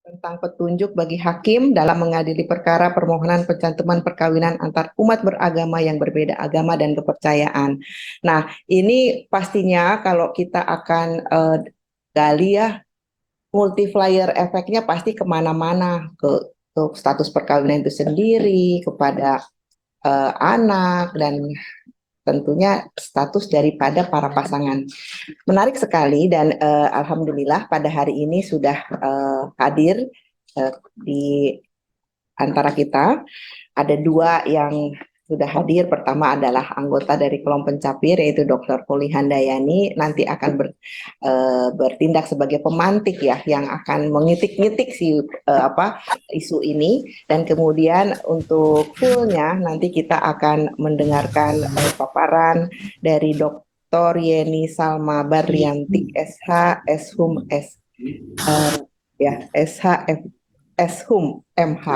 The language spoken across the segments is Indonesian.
Tentang petunjuk bagi hakim dalam mengadili perkara permohonan pencantuman perkawinan antar umat beragama yang berbeda agama dan kepercayaan. Nah, ini pastinya kalau kita akan gali ya, multiplier efeknya pasti kemana-mana, ke status perkawinan itu sendiri, kepada anak, dan tentunya status daripada para pasangan. Menarik sekali dan alhamdulillah pada hari ini sudah hadir di antara kita. Ada dua yang sudah hadir. Pertama adalah anggota dari kelompok pencapir yaitu Dr. Puli Handayani, nanti akan bertindak sebagai pemantik ya yang akan mengitik-ngitik si isu ini, dan kemudian untuk fullnya nanti kita akan mendengarkan paparan dari Dr. Yeni Salma Barlianti SH Eshum Eshum MH.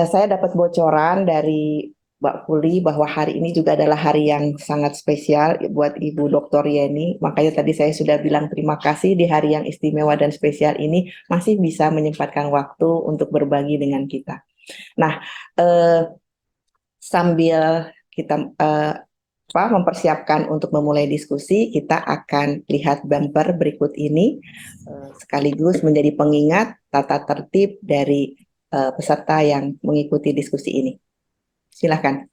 Saya dapat bocoran dari Mbak Puli bahwa hari ini juga adalah hari yang sangat spesial buat Ibu Dr. Yeni. Makanya tadi saya sudah bilang terima kasih di hari yang istimewa dan spesial ini masih bisa menyempatkan waktu untuk berbagi dengan kita. Nah, sambil kita mempersiapkan untuk memulai diskusi, kita akan lihat bumper berikut ini sekaligus menjadi pengingat tata tertib dari peserta yang mengikuti diskusi ini. Silakan.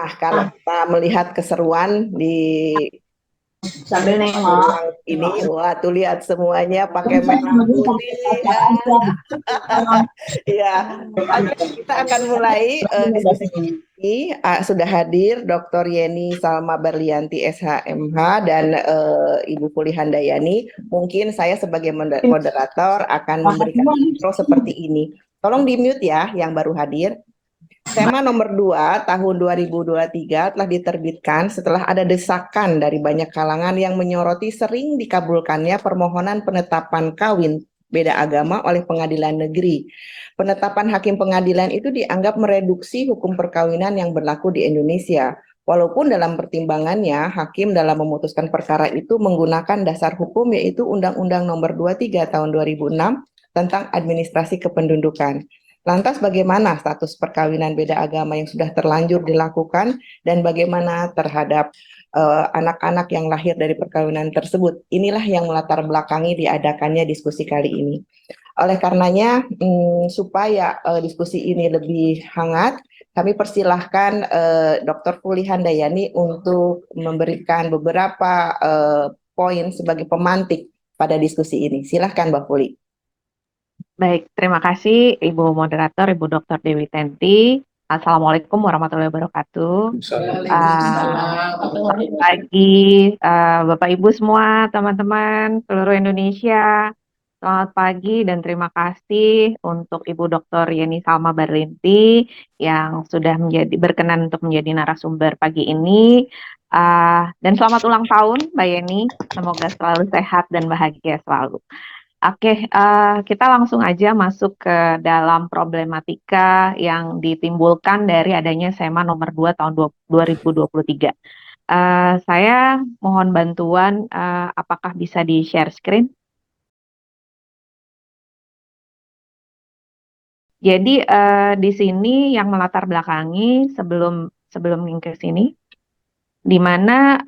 Nah, kalau kita melihat keseruan di sambil nengok ini, wah tuh lihat semuanya pakai merah putih. Ya, kita akan mulai diskusi ini. Sudah hadir Dr. Yeni Salma Barlianti SHMH dan Ibu Puli Handayani. Mungkin saya sebagai moderator akan memberikan intro seperti ini. Tolong di mute ya yang baru hadir. Tema nomor 2 tahun 2023 telah diterbitkan setelah ada desakan dari banyak kalangan yang menyoroti sering dikabulkannya permohonan penetapan kawin beda agama oleh pengadilan negeri. Penetapan hakim pengadilan itu dianggap mereduksi hukum perkawinan yang berlaku di Indonesia. Walaupun dalam pertimbangannya, hakim dalam memutuskan perkara itu menggunakan dasar hukum yaitu Undang-Undang Nomor 23 Tahun 2006 tentang Administrasi Kependudukan. Lantas bagaimana status perkawinan beda agama yang sudah terlanjur dilakukan dan bagaimana terhadap anak-anak yang lahir dari perkawinan tersebut? Inilah yang melatar belakangi diadakannya diskusi kali ini. Oleh karenanya, supaya diskusi ini lebih hangat, kami persilahkan Dr. Puli Handayani untuk memberikan beberapa poin sebagai pemantik pada diskusi ini. Silahkan, Mbak Puli. Baik, terima kasih Ibu Moderator, Ibu Dr. Dewi Tenti. Assalamualaikum warahmatullahi wabarakatuh. Selamat pagi Bapak Ibu semua, teman-teman seluruh Indonesia. Selamat pagi dan terima kasih untuk Ibu Dr. Yeni Salma Barlinti yang sudah berkenan untuk menjadi narasumber pagi ini. Dan selamat ulang tahun Mbak Yeni, semoga selalu sehat dan bahagia selalu. Oke, kita langsung aja masuk ke dalam problematika yang ditimbulkan dari adanya SEMA nomor 2 tahun 2023. Saya mohon bantuan, apakah bisa di-share screen? Jadi di sini yang melatar belakangi sebelum ke sini, di mana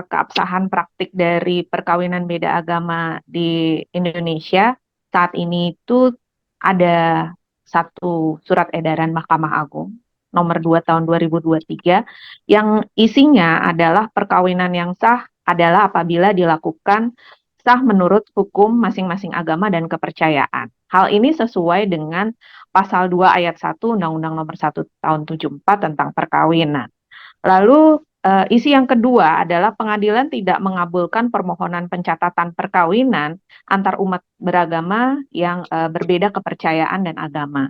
keabsahan praktik dari perkawinan beda agama di Indonesia saat ini itu ada satu surat edaran Mahkamah Agung nomor 2 tahun 2023 yang isinya adalah perkawinan yang sah adalah apabila dilakukan sah menurut hukum masing-masing agama dan kepercayaan. Hal ini sesuai dengan pasal 2 ayat 1 Undang-Undang nomor 1 tahun 74 tentang perkawinan. Lalu isi yang kedua adalah pengadilan tidak mengabulkan permohonan pencatatan perkawinan antar umat beragama yang berbeda kepercayaan dan agama.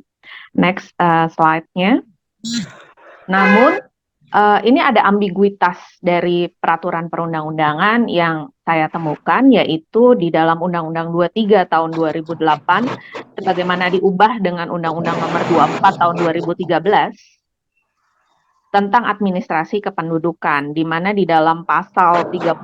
Next slide-nya. Namun ini ada ambiguitas dari peraturan perundang-undangan yang saya temukan, yaitu di dalam Undang-Undang 23 tahun 2008 sebagaimana diubah dengan Undang-Undang nomor 24 tahun 2013 tentang administrasi kependudukan, di mana di dalam pasal 35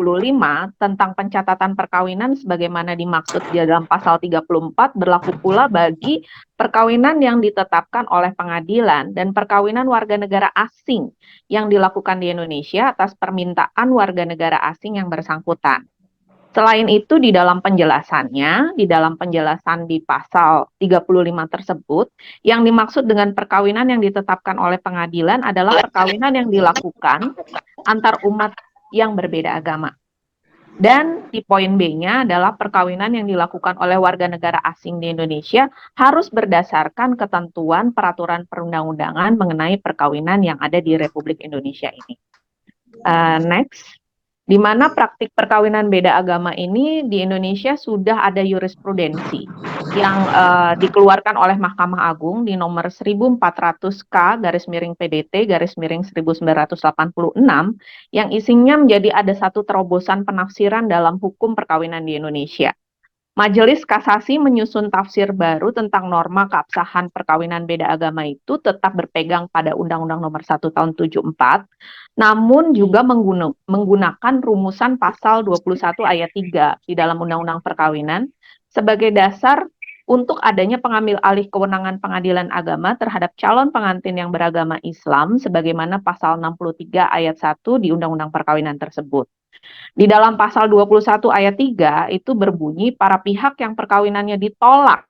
tentang pencatatan perkawinan sebagaimana dimaksud di dalam pasal 34 berlaku pula bagi perkawinan yang ditetapkan oleh pengadilan dan perkawinan warga negara asing yang dilakukan di Indonesia atas permintaan warga negara asing yang bersangkutan. Selain itu, di dalam penjelasan di pasal 35 tersebut, yang dimaksud dengan perkawinan yang ditetapkan oleh pengadilan adalah perkawinan yang dilakukan antar umat yang berbeda agama. Dan di poin B-nya adalah perkawinan yang dilakukan oleh warga negara asing di Indonesia harus berdasarkan ketentuan peraturan perundang-undangan mengenai perkawinan yang ada di Republik Indonesia ini. Next. Di mana praktik perkawinan beda agama ini di Indonesia sudah ada jurisprudensi yang dikeluarkan oleh Mahkamah Agung di nomor 1400K/PDT/1986 yang isinya menjadi ada satu terobosan penafsiran dalam hukum perkawinan di Indonesia. Majelis Kasasi menyusun tafsir baru tentang norma keabsahan perkawinan beda agama itu tetap berpegang pada Undang-Undang nomor 1 tahun 74, namun juga menggunakan rumusan pasal 21 ayat 3 di dalam Undang-Undang Perkawinan sebagai dasar untuk adanya pengambil alih kewenangan pengadilan agama terhadap calon pengantin yang beragama Islam sebagaimana pasal 63 ayat 1 di Undang-Undang Perkawinan tersebut. Di dalam pasal 21 ayat 3 itu berbunyi para pihak yang perkawinannya ditolak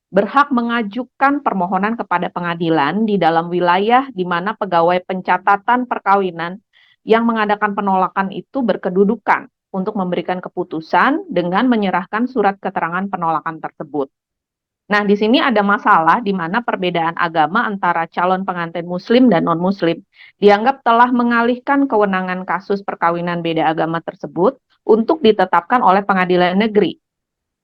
berhak mengajukan permohonan kepada pengadilan di dalam wilayah di mana pegawai pencatatan perkawinan yang mengadakan penolakan itu berkedudukan untuk memberikan keputusan dengan menyerahkan surat keterangan penolakan tersebut. Nah, di sini ada masalah di mana perbedaan agama antara calon pengantin muslim dan non-muslim dianggap telah mengalihkan kewenangan kasus perkawinan beda agama tersebut untuk ditetapkan oleh pengadilan negeri.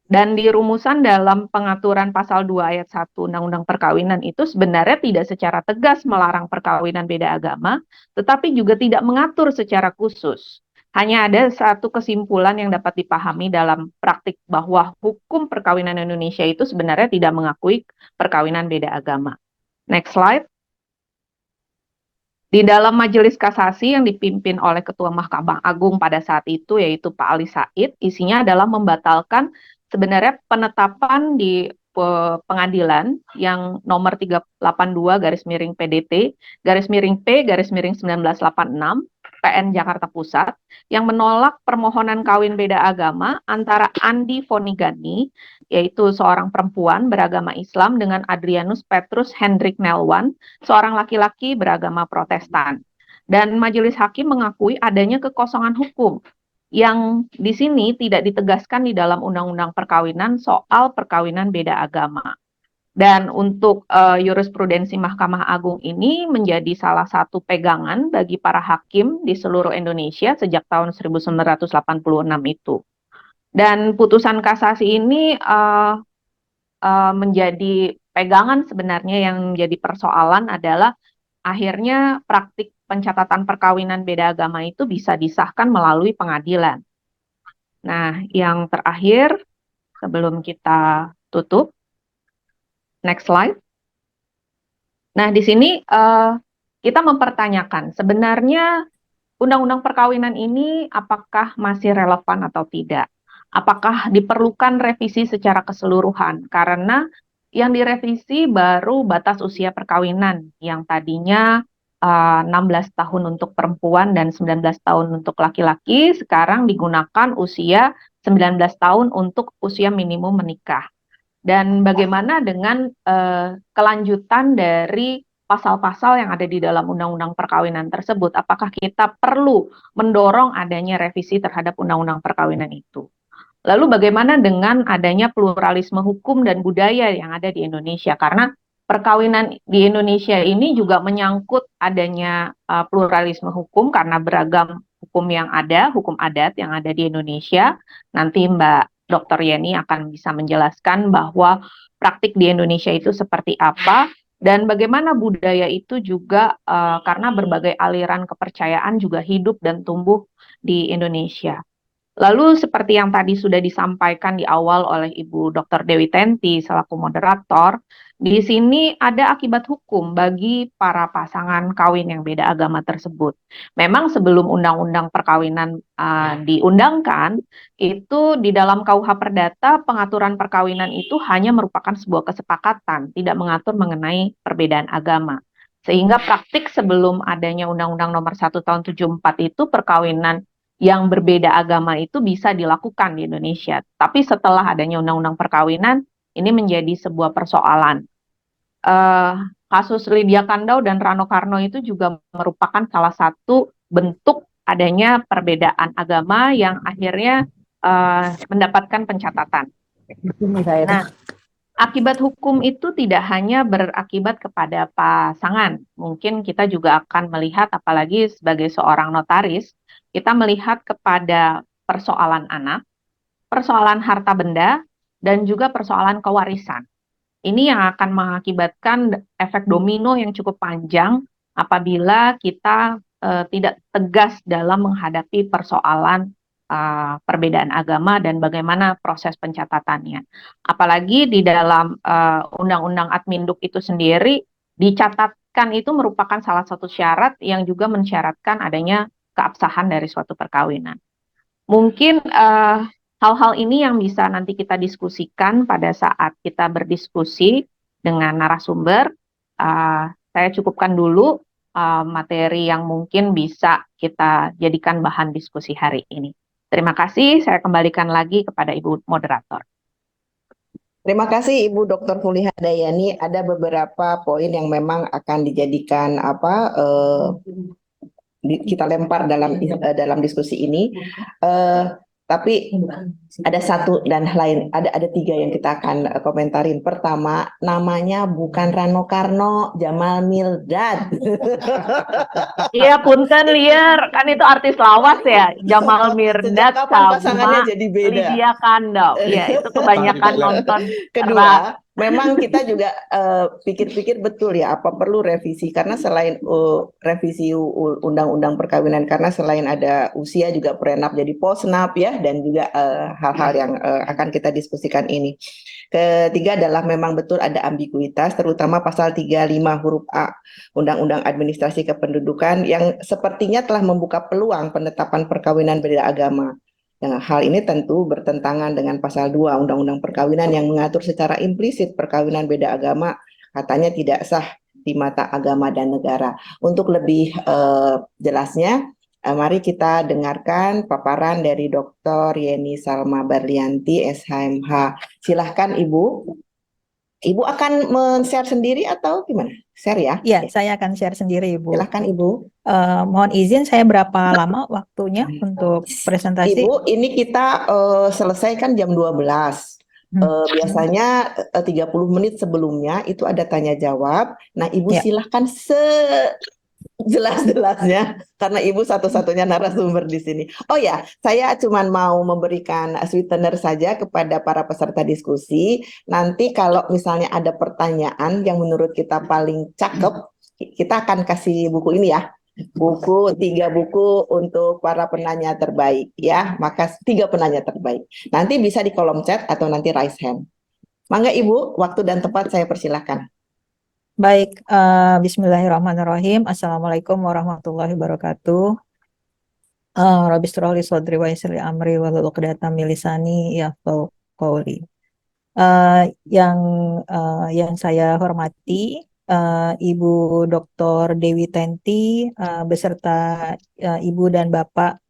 Dan di rumusan dalam pengaturan pasal 2 ayat 1 Undang-Undang Perkawinan itu sebenarnya tidak secara tegas melarang perkawinan beda agama, tetapi juga tidak mengatur secara khusus. Hanya ada satu kesimpulan yang dapat dipahami dalam praktik bahwa hukum perkawinan Indonesia itu sebenarnya tidak mengakui perkawinan beda agama. Next slide. Di dalam Majelis Kasasi yang dipimpin oleh Ketua Mahkamah Agung pada saat itu yaitu Pak Ali Said, isinya adalah membatalkan sebenarnya penetapan di pengadilan yang nomor 382 garis miring PDT garis miring P garis miring 1986 PN Jakarta Pusat yang menolak permohonan kawin beda agama antara Andi Fonigani, yaitu seorang perempuan beragama Islam, dengan Adrianus Petrus Hendrik Nelwan, seorang laki-laki beragama Protestan. Dan majelis hakim mengakui adanya kekosongan hukum yang di sini tidak ditegaskan di dalam Undang-Undang Perkawinan soal perkawinan beda agama. Dan untuk jurisprudensi Mahkamah Agung ini menjadi salah satu pegangan bagi para hakim di seluruh Indonesia sejak tahun 1986 itu. Dan putusan kasasi ini menjadi pegangan sebenarnya. Yang menjadi persoalan adalah akhirnya praktik pencatatan perkawinan beda agama itu bisa disahkan melalui pengadilan. Nah, yang terakhir sebelum kita tutup, next slide. Nah, di sini kita mempertanyakan sebenarnya Undang-Undang Perkawinan ini apakah masih relevan atau tidak? Apakah diperlukan revisi secara keseluruhan? Karena yang direvisi baru batas usia perkawinan yang tadinya 16 tahun untuk perempuan dan 19 tahun untuk laki-laki, sekarang digunakan usia 19 tahun untuk usia minimum menikah. Dan bagaimana dengan kelanjutan dari pasal-pasal yang ada di dalam Undang-Undang Perkawinan tersebut? Apakah kita perlu mendorong adanya revisi terhadap Undang-Undang Perkawinan itu? Lalu bagaimana dengan adanya pluralisme hukum dan budaya yang ada di Indonesia? Karena perkawinan di Indonesia ini juga menyangkut adanya pluralisme hukum karena beragam hukum yang ada, hukum adat yang ada di Indonesia. Nanti Mbak Dr. Yeni akan bisa menjelaskan bahwa praktik di Indonesia itu seperti apa dan bagaimana budaya itu juga karena berbagai aliran kepercayaan juga hidup dan tumbuh di Indonesia. Lalu seperti yang tadi sudah disampaikan di awal oleh Ibu Dr. Dewi Tenti selaku moderator, di sini ada akibat hukum bagi para pasangan kawin yang beda agama tersebut. Memang sebelum Undang-Undang Perkawinan diundangkan, itu di dalam KUH Perdata pengaturan perkawinan itu hanya merupakan sebuah kesepakatan, tidak mengatur mengenai perbedaan agama. Sehingga praktik sebelum adanya Undang-Undang Nomor 1 Tahun 74 itu perkawinan yang berbeda agama itu bisa dilakukan di Indonesia. Tapi setelah adanya Undang-Undang Perkawinan, ini menjadi sebuah persoalan. Kasus Lydia Kandau dan Rano Karno itu juga merupakan salah satu bentuk adanya perbedaan agama yang akhirnya mendapatkan pencatatan. Nah, akibat hukum itu tidak hanya berakibat kepada pasangan. Mungkin kita juga akan melihat, apalagi sebagai seorang notaris, kita melihat kepada persoalan anak, persoalan harta benda, dan juga persoalan kewarisan. Ini yang akan mengakibatkan efek domino yang cukup panjang apabila kita tidak tegas dalam menghadapi persoalan perbedaan agama dan bagaimana proses pencatatannya. Apalagi di dalam Undang-Undang Adminduk itu sendiri, dicatatkan itu merupakan salah satu syarat yang juga mensyaratkan adanya keabsahan dari suatu perkawinan. Mungkin hal-hal ini yang bisa nanti kita diskusikan pada saat kita berdiskusi dengan narasumber. Saya cukupkan dulu materi yang mungkin bisa kita jadikan bahan diskusi hari ini. Terima kasih, saya kembalikan lagi kepada Ibu Moderator. Terima kasih Ibu Dr. Fulihandayani. Ada beberapa poin yang memang akan dijadikan kita lempar dalam diskusi ini, tapi ada satu dan lain, ada tiga yang kita akan komentarin. Pertama, namanya bukan Rano Karno, Jamal Mirdad. Iya, punten liar, kan itu artis lawas ya, Jamal Mirdad pasangannya jadi beda. Lydia Kandau. Iya, itu kebanyakan nonton. Kedua, memang kita juga pikir-pikir betul ya, apa perlu revisi, karena selain revisi undang-undang perkawinan, karena selain ada usia juga prenup jadi postnup ya, dan juga hal-hal yang akan kita diskusikan ini. Ketiga adalah memang betul ada ambiguitas, terutama pasal 35 huruf A Undang-Undang Administrasi Kependudukan yang sepertinya telah membuka peluang penetapan perkawinan beda agama. Nah, hal ini tentu bertentangan dengan pasal 2 Undang-Undang Perkawinan yang mengatur secara implisit perkawinan beda agama katanya tidak sah di mata agama dan negara. Untuk lebih jelasnya, Mari kita dengarkan paparan dari Dr. Yeni Salma Berlianti, SHMH. Silahkan Ibu. Ibu akan men-share sendiri atau gimana? Share ya? Iya, saya akan share sendiri, Ibu. Silahkan Ibu. Mohon izin, saya berapa lama waktunya untuk presentasi? Ibu, ini kita selesaikan jam 12. Biasanya 30 menit sebelumnya itu ada tanya jawab. Nah, Ibu Ya. silahkan jelas-jelasnya karena Ibu satu-satunya narasumber di sini. Oh ya, saya cuma mau memberikan sweetener saja kepada para peserta diskusi. Nanti kalau misalnya ada pertanyaan yang menurut kita paling cakep, kita akan kasih buku ini ya. 3 buku untuk para penanya terbaik ya. Maka 3 penanya terbaik. Nanti bisa di kolom chat atau nanti raise hand. Mangga Ibu, waktu dan tempat saya persilahkan. Baik, bismillahirrahmanirrahim. Assalamualaikum warahmatullahi wabarakatuh. Rabbi shrah li shodri wa yassir li amri wahlul 'uqdatam min lisani yafqahu qawli. Yang saya hormati Ibu Dr. Dewi Tenti beserta Ibu dan Bapak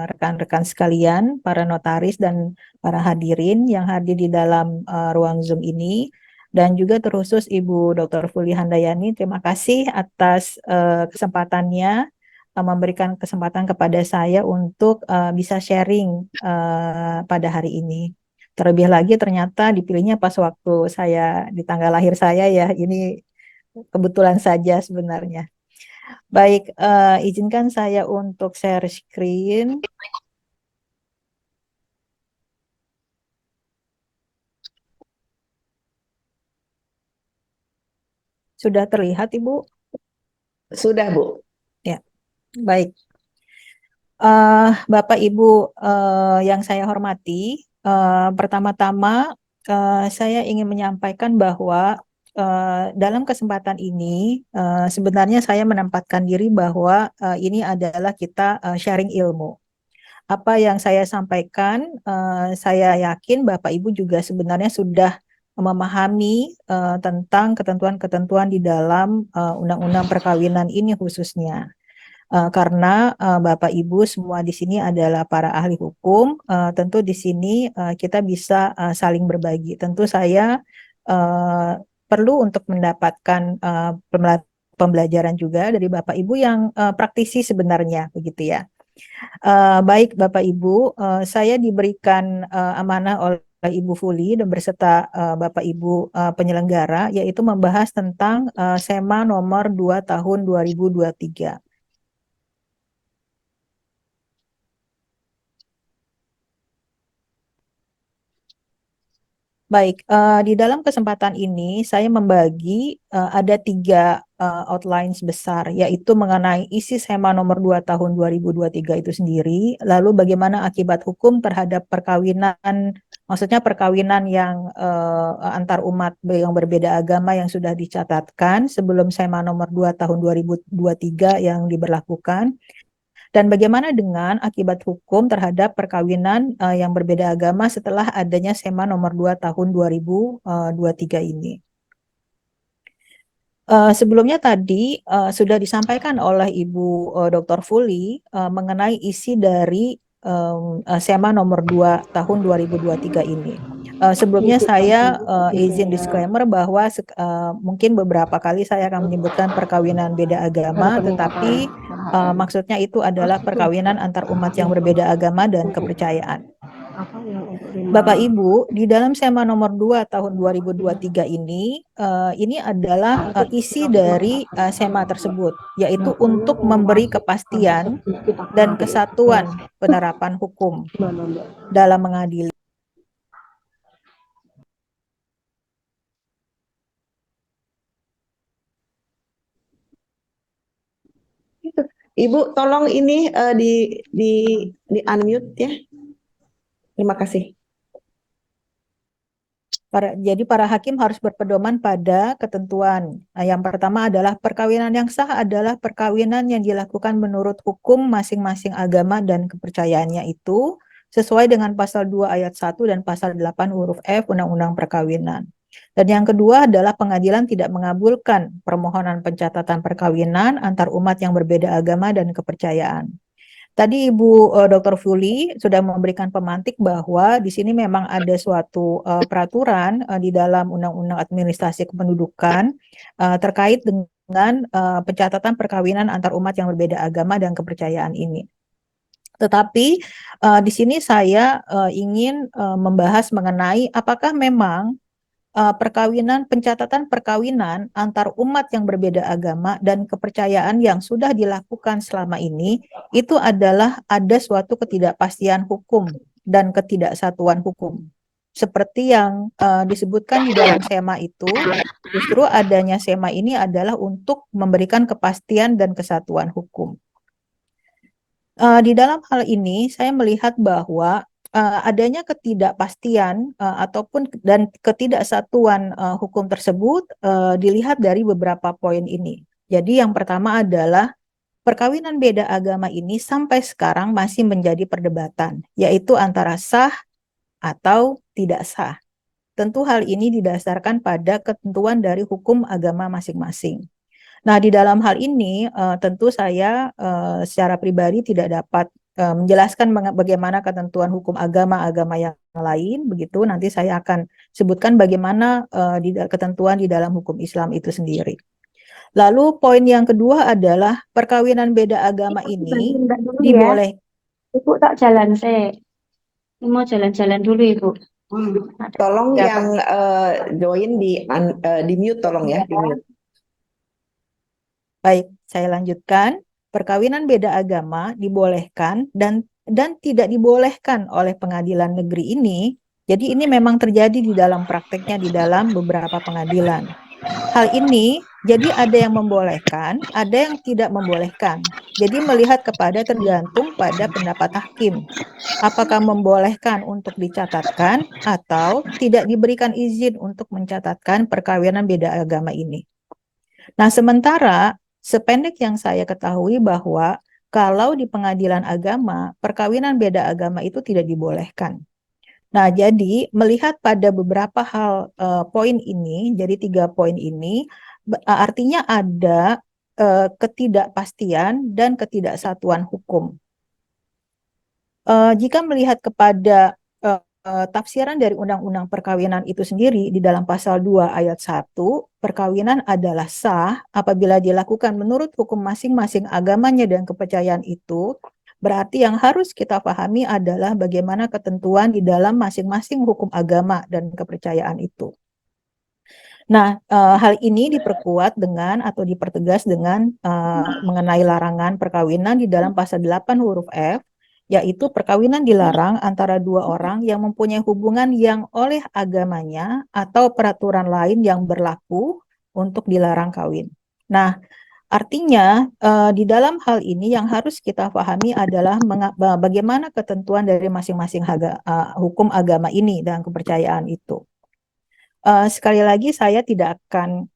rekan-rekan sekalian, para notaris dan para hadirin yang hadir di dalam ruang Zoom ini. Dan juga terkhusus Ibu Dr. Fuli Handayani, terima kasih atas kesempatannya memberikan kesempatan kepada saya untuk bisa sharing pada hari ini. Terlebih lagi ternyata dipilihnya pas waktu saya di tanggal lahir saya ya, ini kebetulan saja sebenarnya. Baik, izinkan saya untuk share screen. Sudah terlihat, Ibu? Sudah, Bu. Ya, baik. Bapak Ibu yang saya hormati, pertama-tama saya ingin menyampaikan bahwa dalam kesempatan ini sebenarnya saya menempatkan diri bahwa ini adalah kita sharing ilmu. Apa yang saya sampaikan, saya yakin Bapak Ibu juga sebenarnya sudah memahami tentang ketentuan-ketentuan di dalam undang-undang perkawinan ini khususnya. Karena Bapak Ibu semua di sini adalah para ahli hukum, tentu di sini kita bisa saling berbagi. Tentu saya perlu untuk mendapatkan pembelajaran juga dari Bapak Ibu yang praktisi sebenarnya, begitu ya. Baik Bapak Ibu, saya diberikan amanah oleh Ibu Fuli dan berserta Bapak Ibu penyelenggara, yaitu membahas tentang SEMA nomor 2 tahun 2023. Baik, di dalam kesempatan ini saya membagi ada 3 outlines besar, yaitu mengenai isi SEMA nomor 2 tahun 2023 itu sendiri, lalu bagaimana akibat hukum terhadap perkawinan, maksudnya perkawinan yang antar umat yang berbeda agama yang sudah dicatatkan sebelum SEMA nomor 2 tahun 2023 yang diberlakukan. Dan bagaimana dengan akibat hukum terhadap perkawinan yang berbeda agama setelah adanya SEMA nomor 2 tahun 2023 ini. Sebelumnya tadi sudah disampaikan oleh Ibu Dr. Fuli mengenai isi dari SEMA nomor 2 tahun 2023 ini. Sebelumnya saya izin disclaimer bahwa mungkin beberapa kali saya akan menyebutkan perkawinan beda agama, tetapi maksudnya itu adalah perkawinan antar umat yang berbeda agama dan kepercayaan. Bapak Ibu, di dalam SEMA nomor 2 tahun 2023 ini adalah isi dari SEMA tersebut, yaitu untuk memberi kepastian dan kesatuan penerapan hukum dalam mengadili. Ibu, tolong ini di unmute ya. Terima kasih. Jadi para hakim harus berpedoman pada ketentuan. Yang pertama adalah perkawinan yang sah adalah perkawinan yang dilakukan menurut hukum masing-masing agama dan kepercayaannya itu sesuai dengan pasal 2 ayat 1 dan pasal 8 huruf F Undang-Undang Perkawinan. Dan yang kedua adalah pengadilan tidak mengabulkan permohonan pencatatan perkawinan antar umat yang berbeda agama dan kepercayaan. Tadi Ibu Dr. Fuli sudah memberikan pemantik bahwa di sini memang ada suatu peraturan di dalam Undang-Undang Administrasi Kependudukan terkait dengan pencatatan perkawinan antar umat yang berbeda agama dan kepercayaan ini. Tetapi di sini saya ingin membahas mengenai apakah memang pencatatan perkawinan antar umat yang berbeda agama dan kepercayaan yang sudah dilakukan selama ini itu adalah ada suatu ketidakpastian hukum dan ketidaksatuan hukum. Seperti yang disebutkan di dalam SEMA itu, justru adanya SEMA ini adalah untuk memberikan kepastian dan kesatuan hukum. Di dalam hal ini saya melihat bahwa adanya ketidakpastian ataupun dan ketidaksatuan hukum tersebut dilihat dari beberapa poin ini. Jadi yang pertama adalah perkawinan beda agama ini sampai sekarang masih menjadi perdebatan, yaitu antara sah atau tidak sah. Tentu hal ini didasarkan pada ketentuan dari hukum agama masing-masing. Nah, di dalam hal ini tentu saya secara pribadi tidak dapat menjelaskan bagaimana ketentuan hukum agama-agama yang lain, begitu. Nanti saya akan sebutkan bagaimana ketentuan di dalam hukum Islam itu sendiri. Lalu poin yang kedua adalah perkawinan beda agama ini diboleh. Ibu tak jalan mau jalan-jalan dulu Ibu. Tolong yang join di mute, tolong ya, di mute. Baik, saya lanjutkan. Perkawinan beda agama dibolehkan dan tidak dibolehkan oleh pengadilan negeri ini. Jadi ini memang terjadi di dalam prakteknya di dalam beberapa pengadilan. Hal ini jadi ada yang membolehkan, ada yang tidak membolehkan. Jadi melihat kepada tergantung pada pendapat hakim. Apakah membolehkan untuk dicatatkan atau tidak diberikan izin untuk mencatatkan perkawinan beda agama ini. Nah, sementara sependek yang saya ketahui bahwa kalau di pengadilan agama, perkawinan beda agama itu tidak dibolehkan. Nah, jadi melihat pada beberapa hal poin ini, jadi 3 poin ini, artinya ada ketidakpastian dan ketidaksatuan hukum. Jika melihat kepada tafsiran dari Undang-Undang Perkawinan itu sendiri di dalam pasal 2 ayat 1, perkawinan adalah sah apabila dilakukan menurut hukum masing-masing agamanya dan kepercayaan itu, berarti yang harus kita pahami adalah bagaimana ketentuan di dalam masing-masing hukum agama dan kepercayaan itu. Nah, hal ini diperkuat dengan atau dipertegas dengan mengenai larangan perkawinan di dalam pasal 8 huruf F, yaitu perkawinan dilarang antara 2 orang yang mempunyai hubungan yang oleh agamanya atau peraturan lain yang berlaku untuk dilarang kawin. Nah, artinya di dalam hal ini yang harus kita pahami adalah bagaimana ketentuan dari masing-masing hukum agama ini dan kepercayaan itu. Sekali lagi saya tidak akan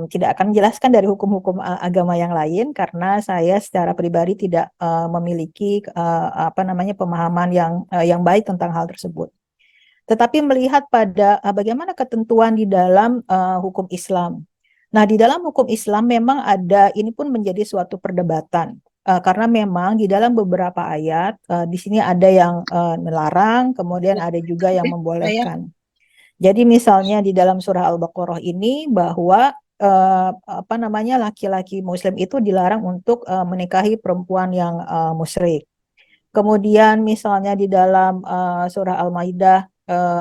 tidak akan menjelaskan dari hukum-hukum agama yang lain karena saya secara pribadi tidak memiliki pemahaman yang baik tentang hal tersebut. Tetapi melihat pada bagaimana ketentuan di dalam hukum Islam. Nah, di dalam hukum Islam memang ada, ini pun menjadi suatu perdebatan. Karena memang di dalam beberapa ayat, di sini ada yang melarang, kemudian ada juga yang membolehkan. Jadi misalnya di dalam surah Al-Baqarah ini bahwa laki-laki Muslim itu dilarang untuk menikahi perempuan yang musyrik. Kemudian misalnya di dalam surah Al-Maidah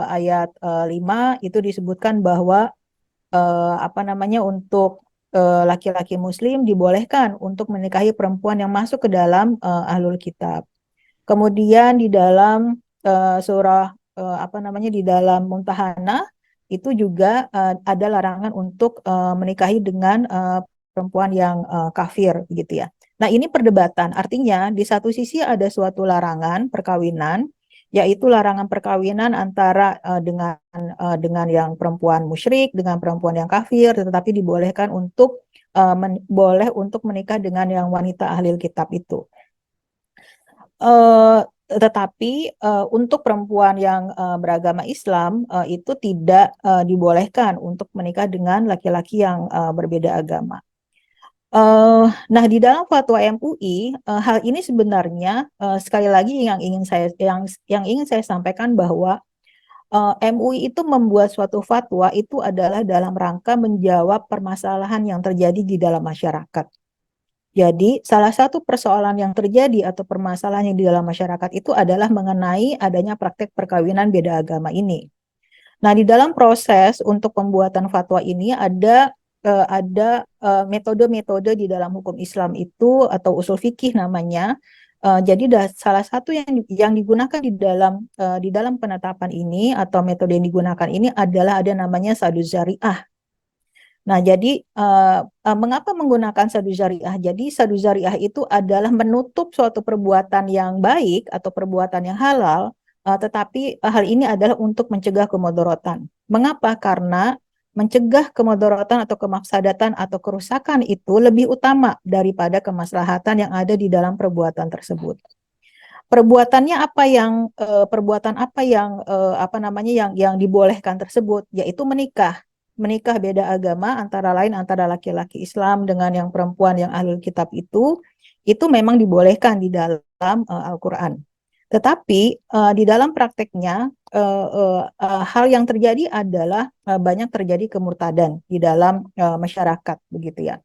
ayat 5 itu disebutkan bahwa untuk laki-laki Muslim dibolehkan untuk menikahi perempuan yang masuk ke dalam Ahlul Kitab. Kemudian di dalam surah di dalam Mumtahanah itu juga ada larangan untuk menikahi dengan perempuan yang kafir gitu ya. Nah, ini perdebatan. Artinya di satu sisi ada suatu larangan perkawinan, yaitu larangan perkawinan antara dengan yang perempuan musyrik dengan perempuan yang kafir, tetapi dibolehkan untuk boleh untuk menikah dengan yang wanita Ahlul Kitab itu. Tetapi untuk perempuan yang beragama Islam itu tidak dibolehkan untuk menikah dengan laki-laki yang berbeda agama. Nah, di dalam fatwa MUI, hal ini sebenarnya sekali lagi yang ingin saya sampaikan bahwa MUI itu membuat suatu fatwa itu adalah dalam rangka menjawab permasalahan yang terjadi di dalam masyarakat. Jadi, salah satu persoalan yang terjadi atau permasalahan yang di dalam masyarakat itu adalah mengenai adanya praktek perkawinan beda agama ini. Nah, di dalam proses untuk pembuatan fatwa ini ada metode-metode di dalam hukum Islam itu atau usul fikih namanya. Jadi salah satu yang digunakan di dalam penetapan ini atau metode yang digunakan ini adalah ada namanya saduz zari'ah. Nah, jadi mengapa menggunakan saduz zari'ah? Jadi saduz zari'ah itu adalah menutup suatu perbuatan yang baik atau perbuatan yang halal, tetapi hal ini adalah untuk mencegah kemudorotan. Mengapa? Karena mencegah kemudorotan atau kemafsadatan atau kerusakan itu lebih utama daripada kemaslahatan yang ada di dalam perbuatan tersebut. Perbuatan apa yang apa namanya yang dibolehkan tersebut, yaitu menikah beda agama antara laki-laki Islam dengan yang perempuan yang ahlul kitab itu memang dibolehkan di dalam Al-Quran. Tetapi di dalam prakteknya hal yang terjadi adalah banyak terjadi kemurtadan di dalam masyarakat begitu ya.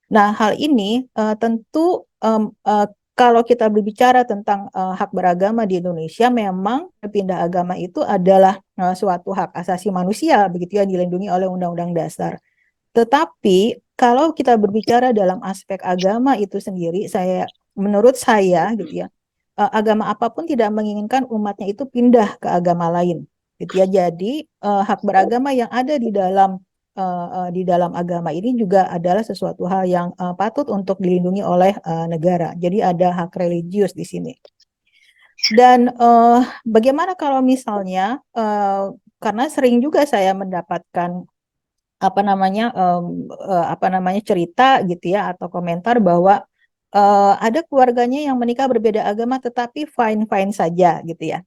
Nah, hal ini tentu kalau kita berbicara tentang hak beragama di Indonesia, memang pindah agama itu adalah suatu hak asasi manusia, begitu ya, dilindungi oleh Undang-Undang Dasar. Tetapi kalau kita berbicara dalam aspek agama itu sendiri, menurut saya gitu ya, agama apapun tidak menginginkan umatnya itu pindah ke agama lain, gitu ya. Jadi hak beragama yang ada di dalam agama ini juga adalah sesuatu hal yang patut untuk dilindungi oleh negara. Jadi ada hak religius di sini. Dan bagaimana kalau misalnya karena sering juga saya mendapatkan apa namanya cerita gitu ya atau komentar bahwa ada keluarganya yang menikah berbeda agama tetapi fine-fine saja gitu ya.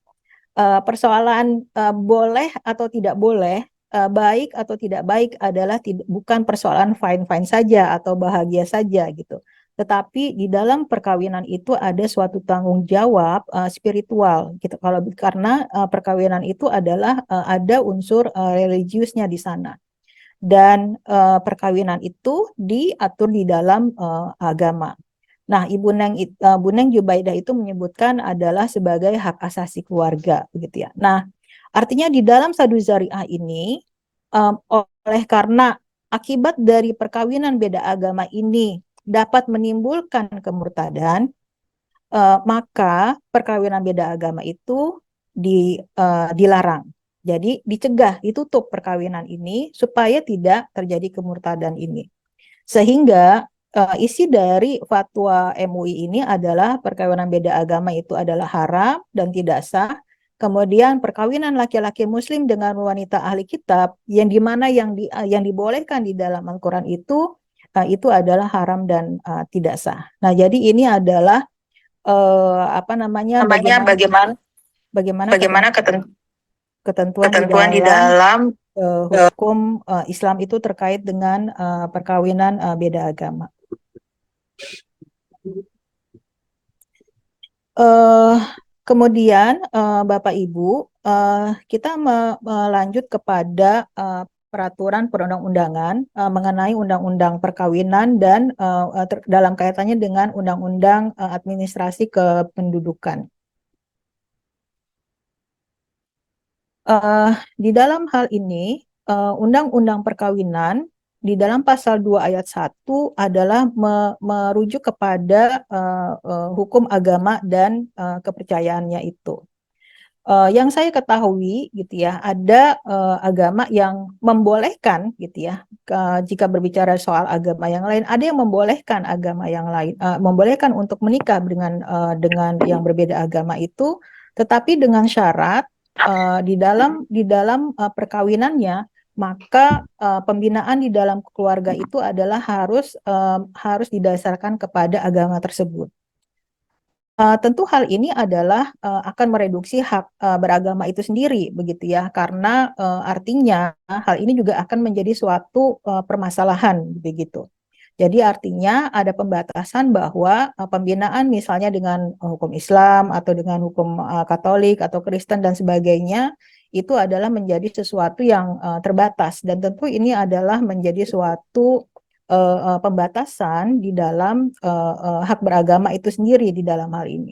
Persoalan boleh atau tidak boleh, baik atau tidak baik adalah bukan persoalan fine-fine saja atau bahagia saja gitu. Tetapi di dalam perkawinan itu ada suatu tanggung jawab spiritual gitu. Karena perkawinan itu adalah ada unsur religiusnya di sana. Dan perkawinan itu diatur di dalam agama. Nah, Bu Neng Jubaidah itu menyebutkan adalah sebagai hak asasi keluarga, begitu ya. Nah, artinya di dalam saduz zari'ah ini, oleh karena akibat dari perkawinan beda agama ini dapat menimbulkan kemurtadan, maka perkawinan beda agama itu dilarang. Jadi dicegah, ditutup perkawinan ini supaya tidak terjadi kemurtadan ini. Sehingga isi dari fatwa MUI ini adalah perkawinan beda agama itu adalah haram dan tidak sah. Kemudian perkawinan laki-laki muslim dengan wanita ahli kitab yang dimana yang dibolehkan di dalam Al-Quran itu adalah haram dan tidak sah. Nah, jadi ini adalah bagaimana ketentuan di dalam hukum Islam itu terkait dengan perkawinan beda agama. Kemudian Bapak Ibu, kita melanjut kepada peraturan perundang-undangan mengenai undang-undang perkawinan dan dalam kaitannya dengan undang-undang administrasi kependudukan. Di dalam hal ini, undang-undang perkawinan di dalam pasal 2 ayat 1 adalah merujuk kepada hukum agama dan kepercayaannya itu. Yang saya ketahui gitu ya, ada agama yang membolehkan gitu ya, jika berbicara soal agama yang lain, ada yang membolehkan agama yang lain, membolehkan untuk menikah dengan yang berbeda agama itu, tetapi dengan syarat di dalam perkawinannya, maka pembinaan di dalam keluarga itu adalah harus didasarkan kepada agama tersebut. Tentu hal ini adalah akan mereduksi hak beragama itu sendiri, begitu ya, karena artinya hal ini juga akan menjadi suatu permasalahan, begitu. Jadi artinya ada pembatasan bahwa pembinaan misalnya dengan hukum Islam atau dengan hukum Katolik atau Kristen dan sebagainya itu adalah menjadi sesuatu yang terbatas, dan tentu ini adalah menjadi suatu pembatasan di dalam hak beragama itu sendiri di dalam hal ini.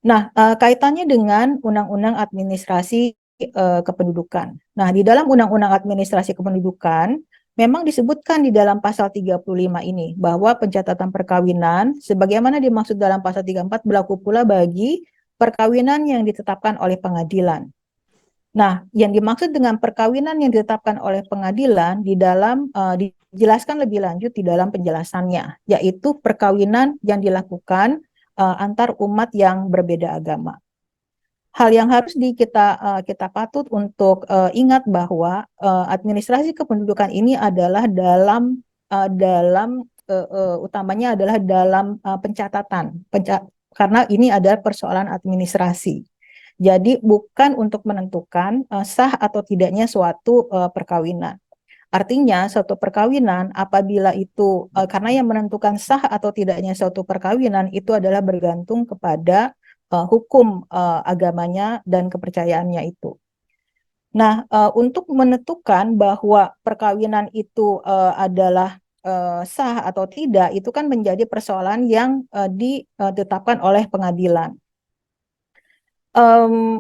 Nah, kaitannya dengan Undang-Undang Administrasi Kependudukan. Nah, di dalam Undang-Undang Administrasi Kependudukan memang disebutkan di dalam pasal 35 ini bahwa pencatatan perkawinan sebagaimana dimaksud dalam pasal 34 berlaku pula bagi perkawinan yang ditetapkan oleh pengadilan. Nah, yang dimaksud dengan perkawinan yang ditetapkan oleh pengadilan di dalam dijelaskan lebih lanjut di dalam penjelasannya, yaitu perkawinan yang dilakukan antar umat yang berbeda agama. Hal yang harus kita patut untuk ingat bahwa administrasi kependudukan ini adalah utamanya adalah dalam pencatatan, karena ini adalah persoalan administrasi. Jadi bukan untuk menentukan sah atau tidaknya suatu perkawinan. Artinya suatu perkawinan apabila itu karena yang menentukan sah atau tidaknya suatu perkawinan itu adalah bergantung kepada hukum agamanya dan kepercayaannya itu. Nah, untuk menentukan bahwa perkawinan itu adalah sah atau tidak itu kan menjadi persoalan yang ditetapkan oleh pengadilan.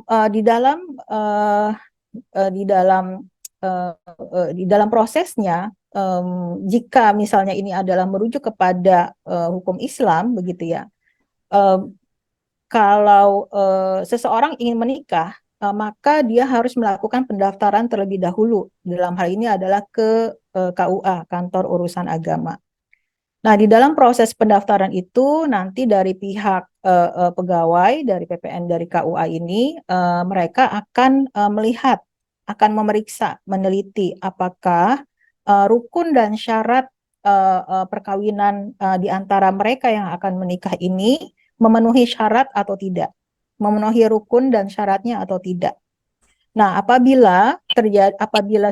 Di dalam di dalam prosesnya, jika misalnya ini adalah merujuk kepada hukum Islam, begitu ya, kalau seseorang ingin menikah, maka dia harus melakukan pendaftaran terlebih dahulu. Dalam hal ini adalah ke KUA, Kantor Urusan Agama. Nah, di dalam proses pendaftaran itu nanti dari pihak pegawai dari PPN dari KUA ini mereka akan melihat, akan memeriksa, meneliti apakah rukun dan syarat perkawinan di antara mereka yang akan menikah ini memenuhi syarat atau tidak, memenuhi rukun dan syaratnya atau tidak. Nah, apabila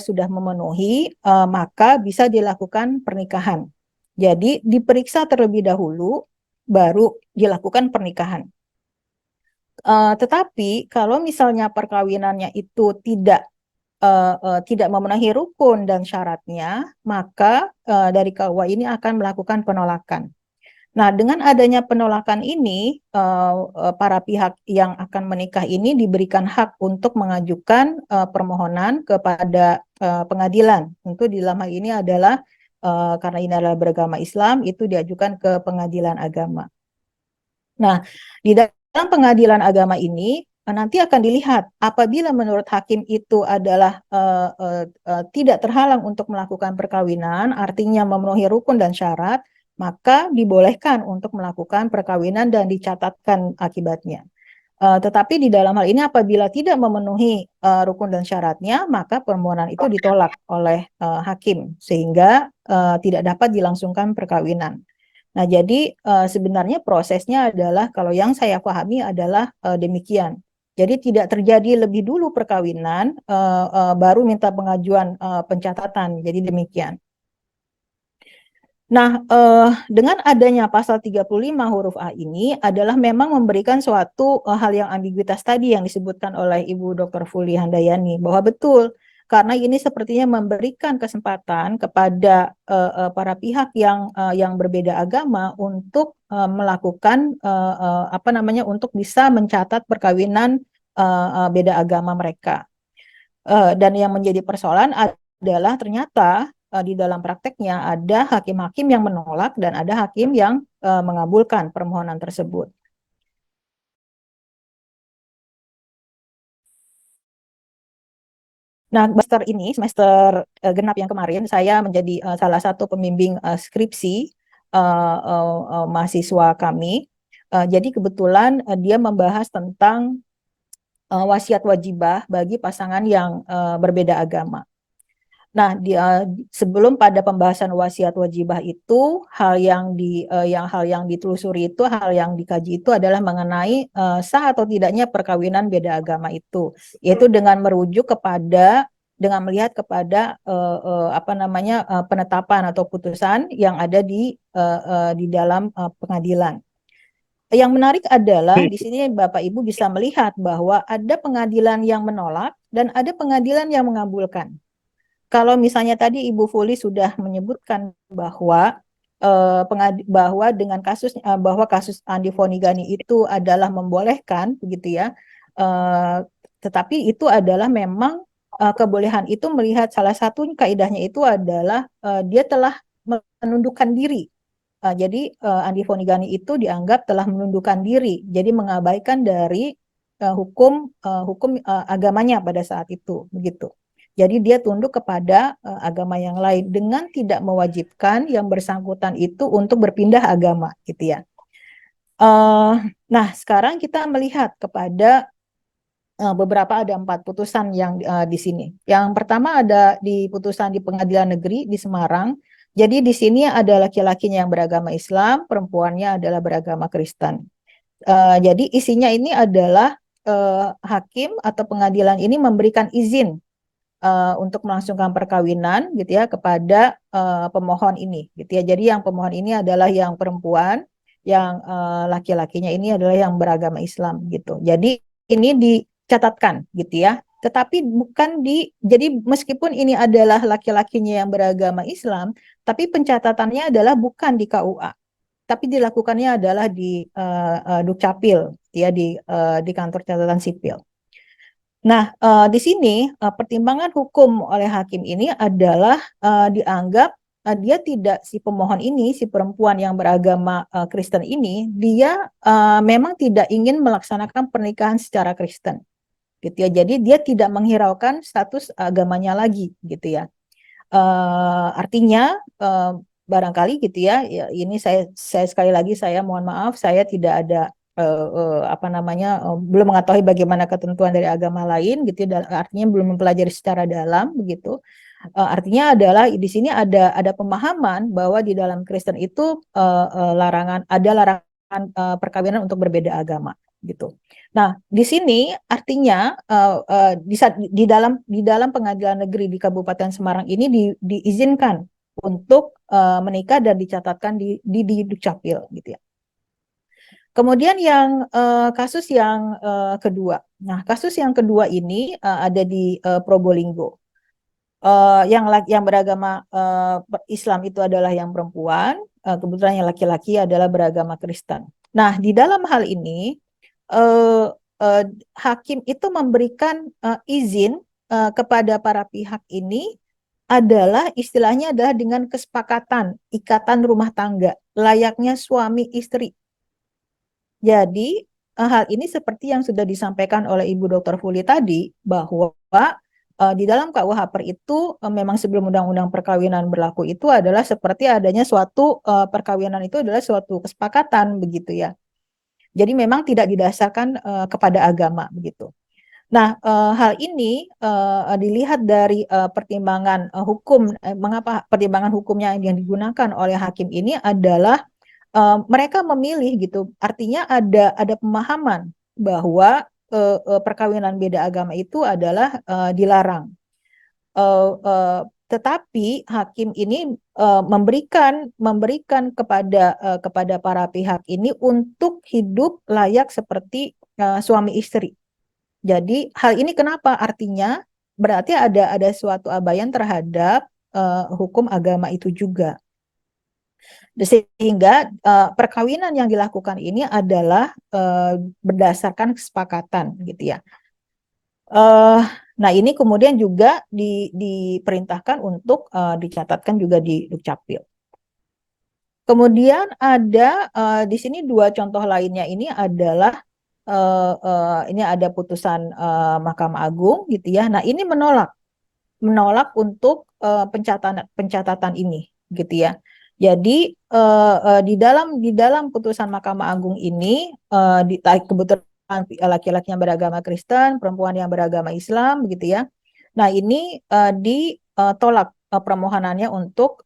sudah memenuhi, maka bisa dilakukan pernikahan. Jadi diperiksa terlebih dahulu, baru dilakukan pernikahan. Tetapi kalau misalnya perkawinannya itu tidak memenuhi rukun dan syaratnya, maka dari KUA ini akan melakukan penolakan. Nah, dengan adanya penolakan ini, para pihak yang akan menikah ini diberikan hak untuk mengajukan permohonan kepada pengadilan. Tentu di dalam hal ini adalah karena ini adalah beragama Islam, itu diajukan ke pengadilan agama. Nah, di dalam pengadilan agama ini nanti akan dilihat apabila menurut hakim itu adalah tidak terhalang untuk melakukan perkawinan, artinya memenuhi rukun dan syarat, maka dibolehkan untuk melakukan perkawinan dan dicatatkan akibatnya. Tetapi di dalam hal ini apabila tidak memenuhi rukun dan syaratnya, maka permohonan itu ditolak oleh hakim sehingga tidak dapat dilangsungkan perkawinan. Nah, jadi sebenarnya prosesnya adalah kalau yang saya pahami adalah demikian. Jadi tidak terjadi lebih dulu perkawinan baru minta pengajuan pencatatan. Jadi demikian. Nah, dengan adanya pasal 35 huruf A ini adalah memang memberikan suatu hal yang ambiguitas tadi yang disebutkan oleh Ibu Dr. Fuli Handayani, bahwa betul, karena ini sepertinya memberikan kesempatan kepada para pihak yang berbeda agama untuk melakukan untuk bisa mencatat perkawinan beda agama mereka. Dan yang menjadi persoalan adalah ternyata di dalam prakteknya ada hakim-hakim yang menolak dan ada hakim yang mengabulkan permohonan tersebut. Nah, semester genap yang kemarin, saya menjadi salah satu pembimbing skripsi mahasiswa kami. Jadi kebetulan dia membahas tentang wasiat wajibah bagi pasangan yang berbeda agama. Nah, sebelum pada pembahasan wasiat wajibah itu, hal yang ditelusuri itu, hal yang dikaji itu adalah mengenai sah atau tidaknya perkawinan beda agama itu, yaitu dengan merujuk kepada dengan melihat kepada penetapan atau putusan yang ada di dalam pengadilan. Yang menarik adalah di sini Bapak Ibu bisa melihat bahwa ada pengadilan yang menolak dan ada pengadilan yang mengabulkan. Kalau misalnya tadi Ibu Fuli sudah menyebutkan bahwa bahwa dengan bahwa kasus Andi Fonigani itu adalah membolehkan, begitu ya. Tetapi itu adalah memang kebolehan itu melihat salah satu kaidahnya itu adalah dia telah menundukkan diri. Jadi Andi Fonigani itu dianggap telah menundukkan diri, jadi mengabaikan dari hukum agamanya pada saat itu, begitu. Jadi dia tunduk kepada agama yang lain dengan tidak mewajibkan yang bersangkutan itu untuk berpindah agama, gitu ya. Nah, sekarang kita melihat kepada beberapa, ada 4 putusan yang di sini. Yang pertama ada di putusan di Pengadilan Negeri di Semarang. Jadi di sini ada laki-lakinya yang beragama Islam, perempuannya adalah beragama Kristen. Jadi isinya ini adalah hakim atau pengadilan ini memberikan izin untuk melangsungkan perkawinan, gitu ya, kepada pemohon ini, gitu ya. Jadi yang pemohon ini adalah yang perempuan, yang laki-lakinya ini adalah yang beragama Islam, gitu. Jadi ini dicatatkan, gitu ya. Tetapi bukan jadi meskipun ini adalah laki-lakinya yang beragama Islam, tapi pencatatannya adalah bukan di KUA, tapi dilakukannya adalah di Dukcapil, ya, di kantor catatan sipil. Nah, di sini pertimbangan hukum oleh hakim ini adalah dianggap dia tidak, si pemohon ini, si perempuan yang beragama Kristen ini, dia memang tidak ingin melaksanakan pernikahan secara Kristen, gitu ya. Jadi dia tidak menghiraukan status agamanya lagi, gitu ya. Artinya barangkali, gitu ya, ini saya sekali lagi saya mohon maaf, saya tidak ada belum mengetahui bagaimana ketentuan dari agama lain, gitu ya, artinya belum mempelajari secara dalam, begitu. Artinya adalah di sini ada pemahaman bahwa di dalam Kristen itu larangan perkawinan untuk berbeda agama, gitu. Nah, di sini artinya di dalam pengadilan negeri di Kabupaten Semarang ini diizinkan untuk menikah dan dicatatkan di Dukcapil, gitu ya. Kemudian yang kasus yang kedua. Nah, kasus yang kedua ini ada di Probolinggo. Yang beragama Islam itu adalah yang perempuan, kebetulan yang laki-laki adalah beragama Kristen. Nah, di dalam hal ini hakim itu memberikan izin kepada para pihak ini adalah istilahnya adalah dengan kesepakatan ikatan rumah tangga layaknya suami istri. Jadi hal ini seperti yang sudah disampaikan oleh Ibu Dr. Fuli tadi, bahwa di dalam KUH PER itu memang sebelum Undang-Undang Perkawinan berlaku itu adalah seperti adanya suatu perkawinan itu adalah suatu kesepakatan, begitu ya. Jadi memang tidak didasarkan kepada agama, begitu. Nah, hal ini dilihat dari pertimbangan hukum, mengapa pertimbangan hukumnya yang digunakan oleh hakim ini adalah mereka memilih, gitu. Artinya ada pemahaman bahwa perkawinan beda agama itu adalah dilarang. Tetapi hakim ini memberikan kepada para pihak ini untuk hidup layak seperti suami istri. Jadi hal ini kenapa? Artinya berarti ada suatu abaian terhadap hukum agama itu juga. Sehingga perkawinan yang dilakukan ini adalah berdasarkan kesepakatan, gitu ya. Nah, ini kemudian juga diperintahkan untuk dicatatkan juga di Dukcapil. Kemudian ada di sini 2 contoh lainnya, ini adalah ini ada putusan Mahkamah Agung, gitu ya. Nah, ini menolak untuk pencatatan ini, gitu ya. Jadi di dalam putusan Mahkamah Agung ini kebetulan laki-laki yang beragama Kristen, perempuan yang beragama Islam, begitu ya. Nah, ini ditolak permohonannya untuk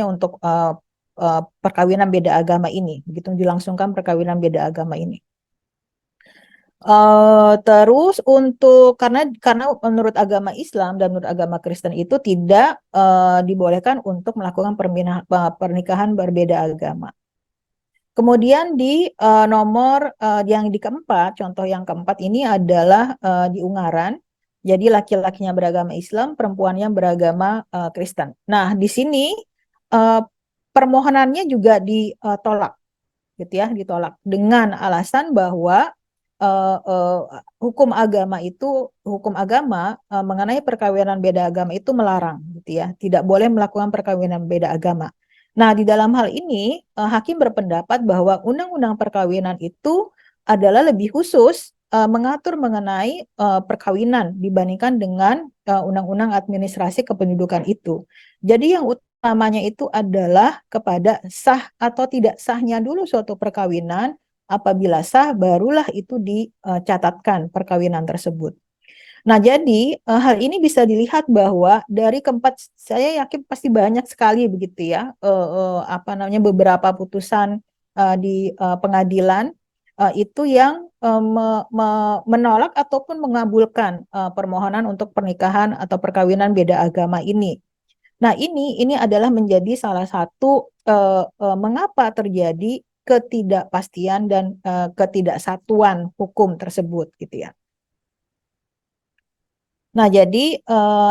untuk perkawinan beda agama ini, begitu dilangsungkan perkawinan beda agama ini. Terus karena menurut agama Islam dan menurut agama Kristen itu tidak dibolehkan untuk melakukan pernikahan berbeda agama. Kemudian di nomor yang keempat, contoh yang keempat ini adalah di Ungaran. Jadi laki-lakinya beragama Islam, perempuannya beragama Kristen. Nah, di sini permohonannya juga ditolak, gitu ya, ditolak dengan alasan bahwa hukum agama mengenai perkawinan beda agama itu melarang, gitu ya, tidak boleh melakukan perkawinan beda agama. Nah, di dalam hal ini hakim berpendapat bahwa undang-undang perkawinan itu adalah lebih khusus mengatur mengenai perkawinan dibandingkan dengan undang-undang administrasi kependudukan itu. Jadi yang utamanya itu adalah kepada sah atau tidak sahnya dulu suatu perkawinan. Apabila sah, barulah itu dicatatkan perkawinan tersebut. Nah, jadi hal ini bisa dilihat bahwa dari keempat, saya yakin pasti banyak sekali begitu ya, beberapa putusan di pengadilan itu yang menolak ataupun mengabulkan permohonan untuk pernikahan atau perkawinan beda agama ini. Nah, ini adalah menjadi salah satu mengapa terjadi ketidakpastian dan ketidaksatuan hukum tersebut, gitu ya. Nah, jadi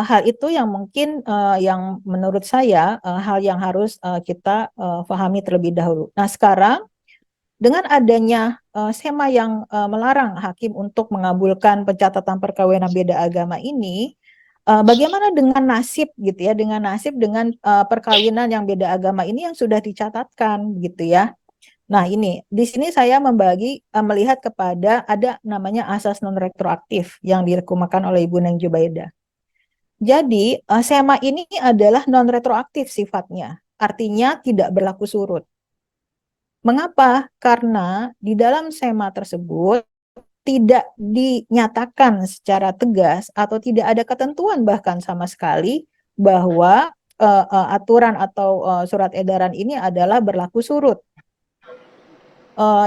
hal itu yang mungkin yang menurut saya hal yang harus kita pahami terlebih dahulu. Nah, sekarang dengan adanya SEMA yang melarang hakim untuk mengabulkan pencatatan perkawinan beda agama ini, bagaimana dengan nasib, gitu ya, dengan perkawinan yang beda agama ini yang sudah dicatatkan, gitu ya. Nah, ini di sini saya melihat kepada ada namanya asas non retroaktif yang dikemukakan oleh Ibu Neng Jubaida. Jadi, SEMA ini adalah non retroaktif sifatnya, artinya tidak berlaku surut. Mengapa? Karena di dalam SEMA tersebut tidak dinyatakan secara tegas atau tidak ada ketentuan bahkan sama sekali bahwa aturan atau surat edaran ini adalah berlaku surut.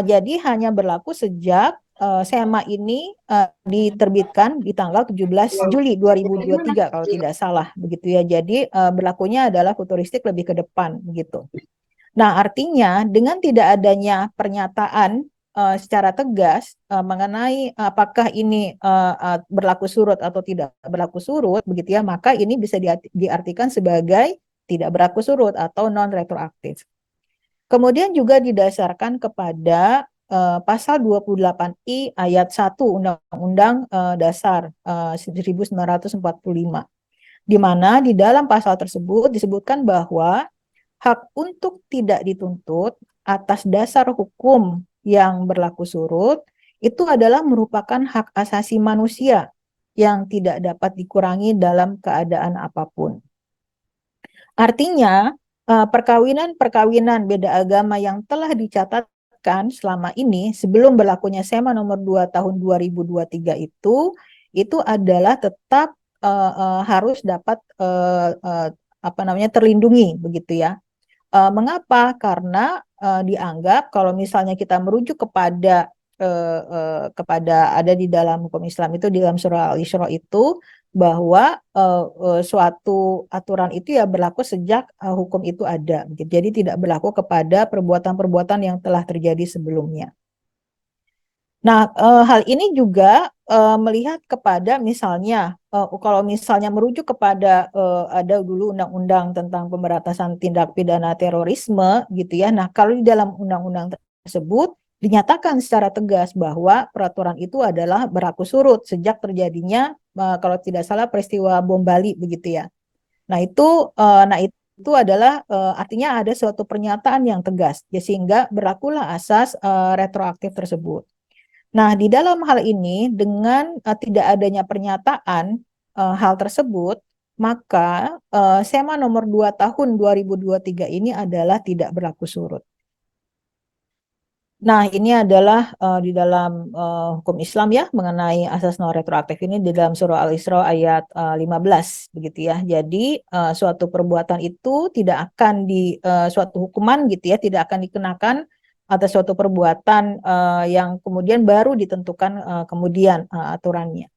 Jadi hanya berlaku sejak SEMA ini diterbitkan di tanggal 17 Juli 2023 kalau tidak salah, begitu ya. Jadi berlakunya adalah futuristik lebih ke depan, begitu. Nah, artinya dengan tidak adanya pernyataan secara tegas mengenai apakah ini berlaku surut atau tidak berlaku surut, begitu ya, maka ini bisa diartikan sebagai tidak berlaku surut atau non retroaktif. Kemudian juga didasarkan kepada pasal 28I ayat 1 Undang-Undang Dasar 1945, di mana di dalam pasal tersebut disebutkan bahwa hak untuk tidak dituntut atas dasar hukum yang berlaku surut itu adalah merupakan hak asasi manusia yang tidak dapat dikurangi dalam keadaan apapun. Artinya, perkawinan beda agama yang telah dicatatkan selama ini sebelum berlakunya SEMA nomor 2 tahun 2023 itu adalah tetap harus dapat terlindungi, begitu ya. Mengapa? Karena dianggap kalau misalnya kita merujuk kepada ada di dalam hukum Islam itu di dalam surah Al-Isra itu bahwa suatu aturan itu ya berlaku sejak hukum itu ada. Jadi tidak berlaku kepada perbuatan-perbuatan yang telah terjadi sebelumnya. Nah, hal ini juga melihat kepada misalnya kalau misalnya merujuk kepada ada dulu undang-undang tentang pemberantasan tindak pidana terorisme, gitu ya. Nah, kalau di dalam undang-undang tersebut dinyatakan secara tegas bahwa peraturan itu adalah berlaku surut sejak terjadinya kalau tidak salah peristiwa bom Bali, begitu ya. Nah, itu adalah artinya ada suatu pernyataan yang tegas, ya, sehingga berlakulah asas retroaktif tersebut. Nah, di dalam hal ini dengan tidak adanya pernyataan hal tersebut, maka SEMA nomor 2 tahun 2023 ini adalah tidak berlaku surut. Nah, ini adalah di dalam hukum Islam ya, mengenai asas non retroaktif ini di dalam surah Al-Isra ayat 15, begitu ya. Jadi suatu perbuatan itu tidak akan suatu hukuman, gitu ya, tidak akan dikenakan atas suatu perbuatan yang kemudian baru ditentukan kemudian aturannya.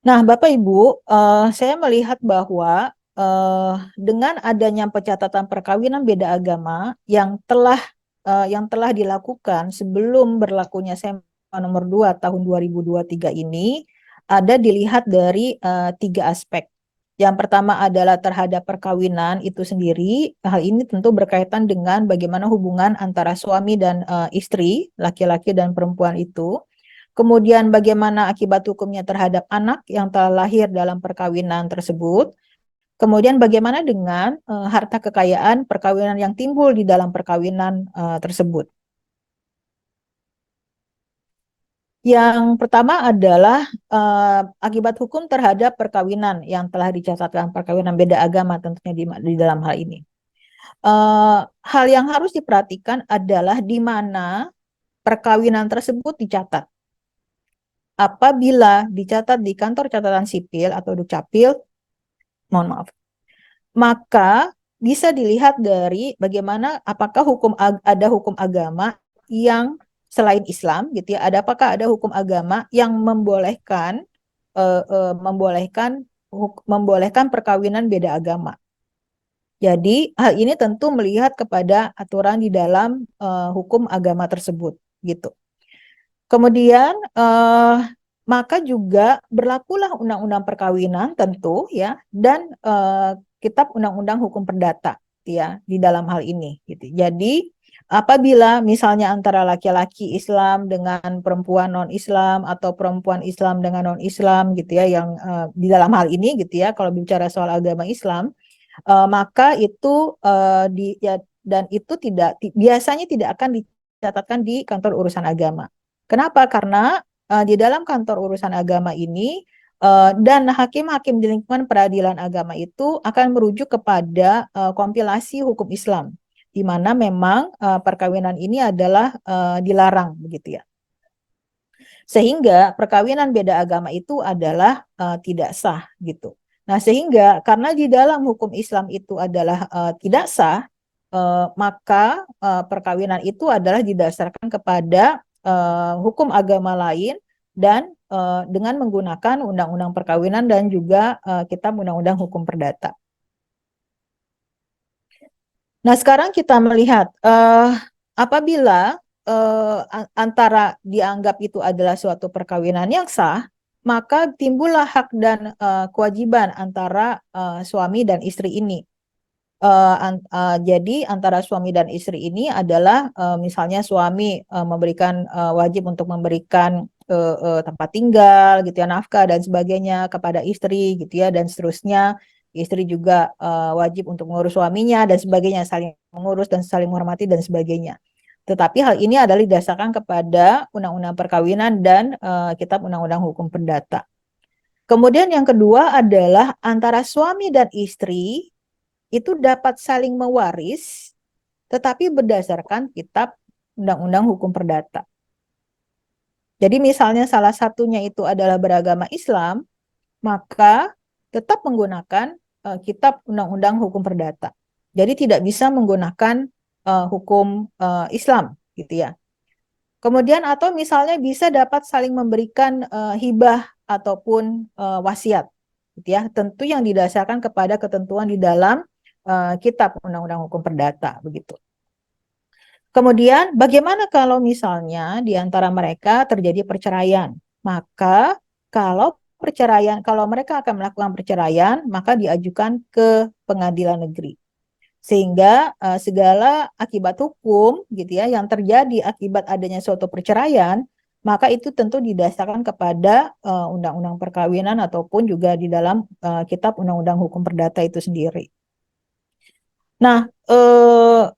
Nah, Bapak Ibu, saya melihat bahwa dengan adanya pencatatan perkawinan beda agama yang telah dilakukan sebelum berlakunya SEMA nomor 2 tahun 2023 ini ada dilihat dari 3 aspek. Yang pertama adalah terhadap perkawinan itu sendiri. Hal ini tentu berkaitan dengan bagaimana hubungan antara suami dan istri, laki-laki dan perempuan itu. Kemudian bagaimana akibat hukumnya terhadap anak yang telah lahir dalam perkawinan tersebut. Kemudian bagaimana dengan harta kekayaan perkawinan yang timbul di dalam perkawinan tersebut. Yang pertama adalah akibat hukum terhadap perkawinan yang telah dicatatkan perkawinan beda agama tentunya di dalam hal ini. Hal yang harus diperhatikan adalah di mana perkawinan tersebut dicatat. Apabila dicatat di kantor catatan sipil atau Dukcapil, mohon maaf, maka bisa dilihat dari bagaimana apakah ada hukum agama yang selain Islam gitu ya, apakah ada hukum agama yang membolehkan perkawinan beda agama. Jadi hal ini tentu melihat kepada aturan di dalam hukum agama tersebut gitu. Kemudian maka juga berlakulah undang-undang perkawinan tentu ya, dan kitab undang-undang hukum perdata ya di dalam hal ini gitu. Jadi apabila misalnya antara laki-laki Islam dengan perempuan non-Islam atau perempuan Islam dengan non-Islam gitu ya, yang di dalam hal ini gitu ya, kalau bicara soal agama Islam, maka itu dan itu biasanya tidak akan dicatatkan di kantor urusan agama. Kenapa? Karena di dalam kantor urusan agama ini dan hakim-hakim di lingkungan peradilan agama itu akan merujuk kepada kompilasi hukum Islam, di mana memang perkawinan ini adalah dilarang begitu ya. Sehingga perkawinan beda agama itu adalah tidak sah gitu. Nah, sehingga karena di dalam hukum Islam itu adalah tidak sah, maka perkawinan itu adalah didasarkan kepada hukum agama lain dan dengan menggunakan undang-undang perkawinan dan juga kitab undang-undang hukum perdata. Nah, sekarang kita melihat apabila antara dianggap itu adalah suatu perkawinan yang sah, maka timbullah hak dan kewajiban antara suami dan istri ini. Jadi antara suami dan istri ini adalah misalnya suami memberikan wajib untuk memberikan tempat tinggal gitu ya, nafkah dan sebagainya kepada istri gitu ya, dan seterusnya. Istri juga wajib untuk mengurus suaminya dan sebagainya, saling mengurus dan saling menghormati dan sebagainya. Tetapi hal ini adalah didasarkan kepada undang-undang perkawinan dan kitab undang-undang hukum perdata. Kemudian yang kedua adalah antara suami dan istri itu dapat saling mewaris, tetapi berdasarkan kitab undang-undang hukum perdata. Jadi misalnya salah satunya itu adalah beragama Islam, maka tetap menggunakan kitab undang-undang hukum perdata. Jadi tidak bisa menggunakan hukum Islam, gitu ya. Kemudian atau misalnya bisa dapat saling memberikan hibah ataupun wasiat, gitu ya. Tentu yang didasarkan kepada ketentuan di dalam kitab undang-undang hukum perdata begitu. Kemudian bagaimana kalau misalnya di antara mereka terjadi perceraian? Maka kalau mereka akan melakukan perceraian, maka diajukan ke pengadilan negeri. Sehingga segala akibat hukum gitu ya yang terjadi akibat adanya suatu perceraian, maka itu tentu didasarkan kepada undang-undang perkawinan ataupun juga di dalam kitab undang-undang hukum perdata itu sendiri. Nah,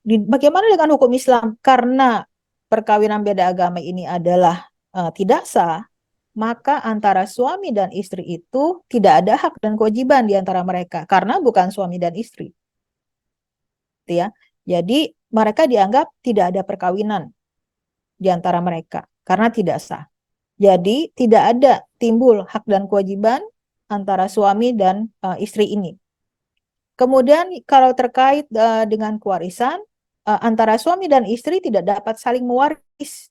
bagaimana dengan hukum Islam? Karena perkawinan beda agama ini adalah tidak sah, maka antara suami dan istri itu tidak ada hak dan kewajiban di antara mereka karena bukan suami dan istri. Ya. Jadi mereka dianggap tidak ada perkawinan di antara mereka karena tidak sah. Jadi tidak ada timbul hak dan kewajiban antara suami dan istri ini. Kemudian kalau terkait dengan kewarisan, antara suami dan istri tidak dapat saling mewaris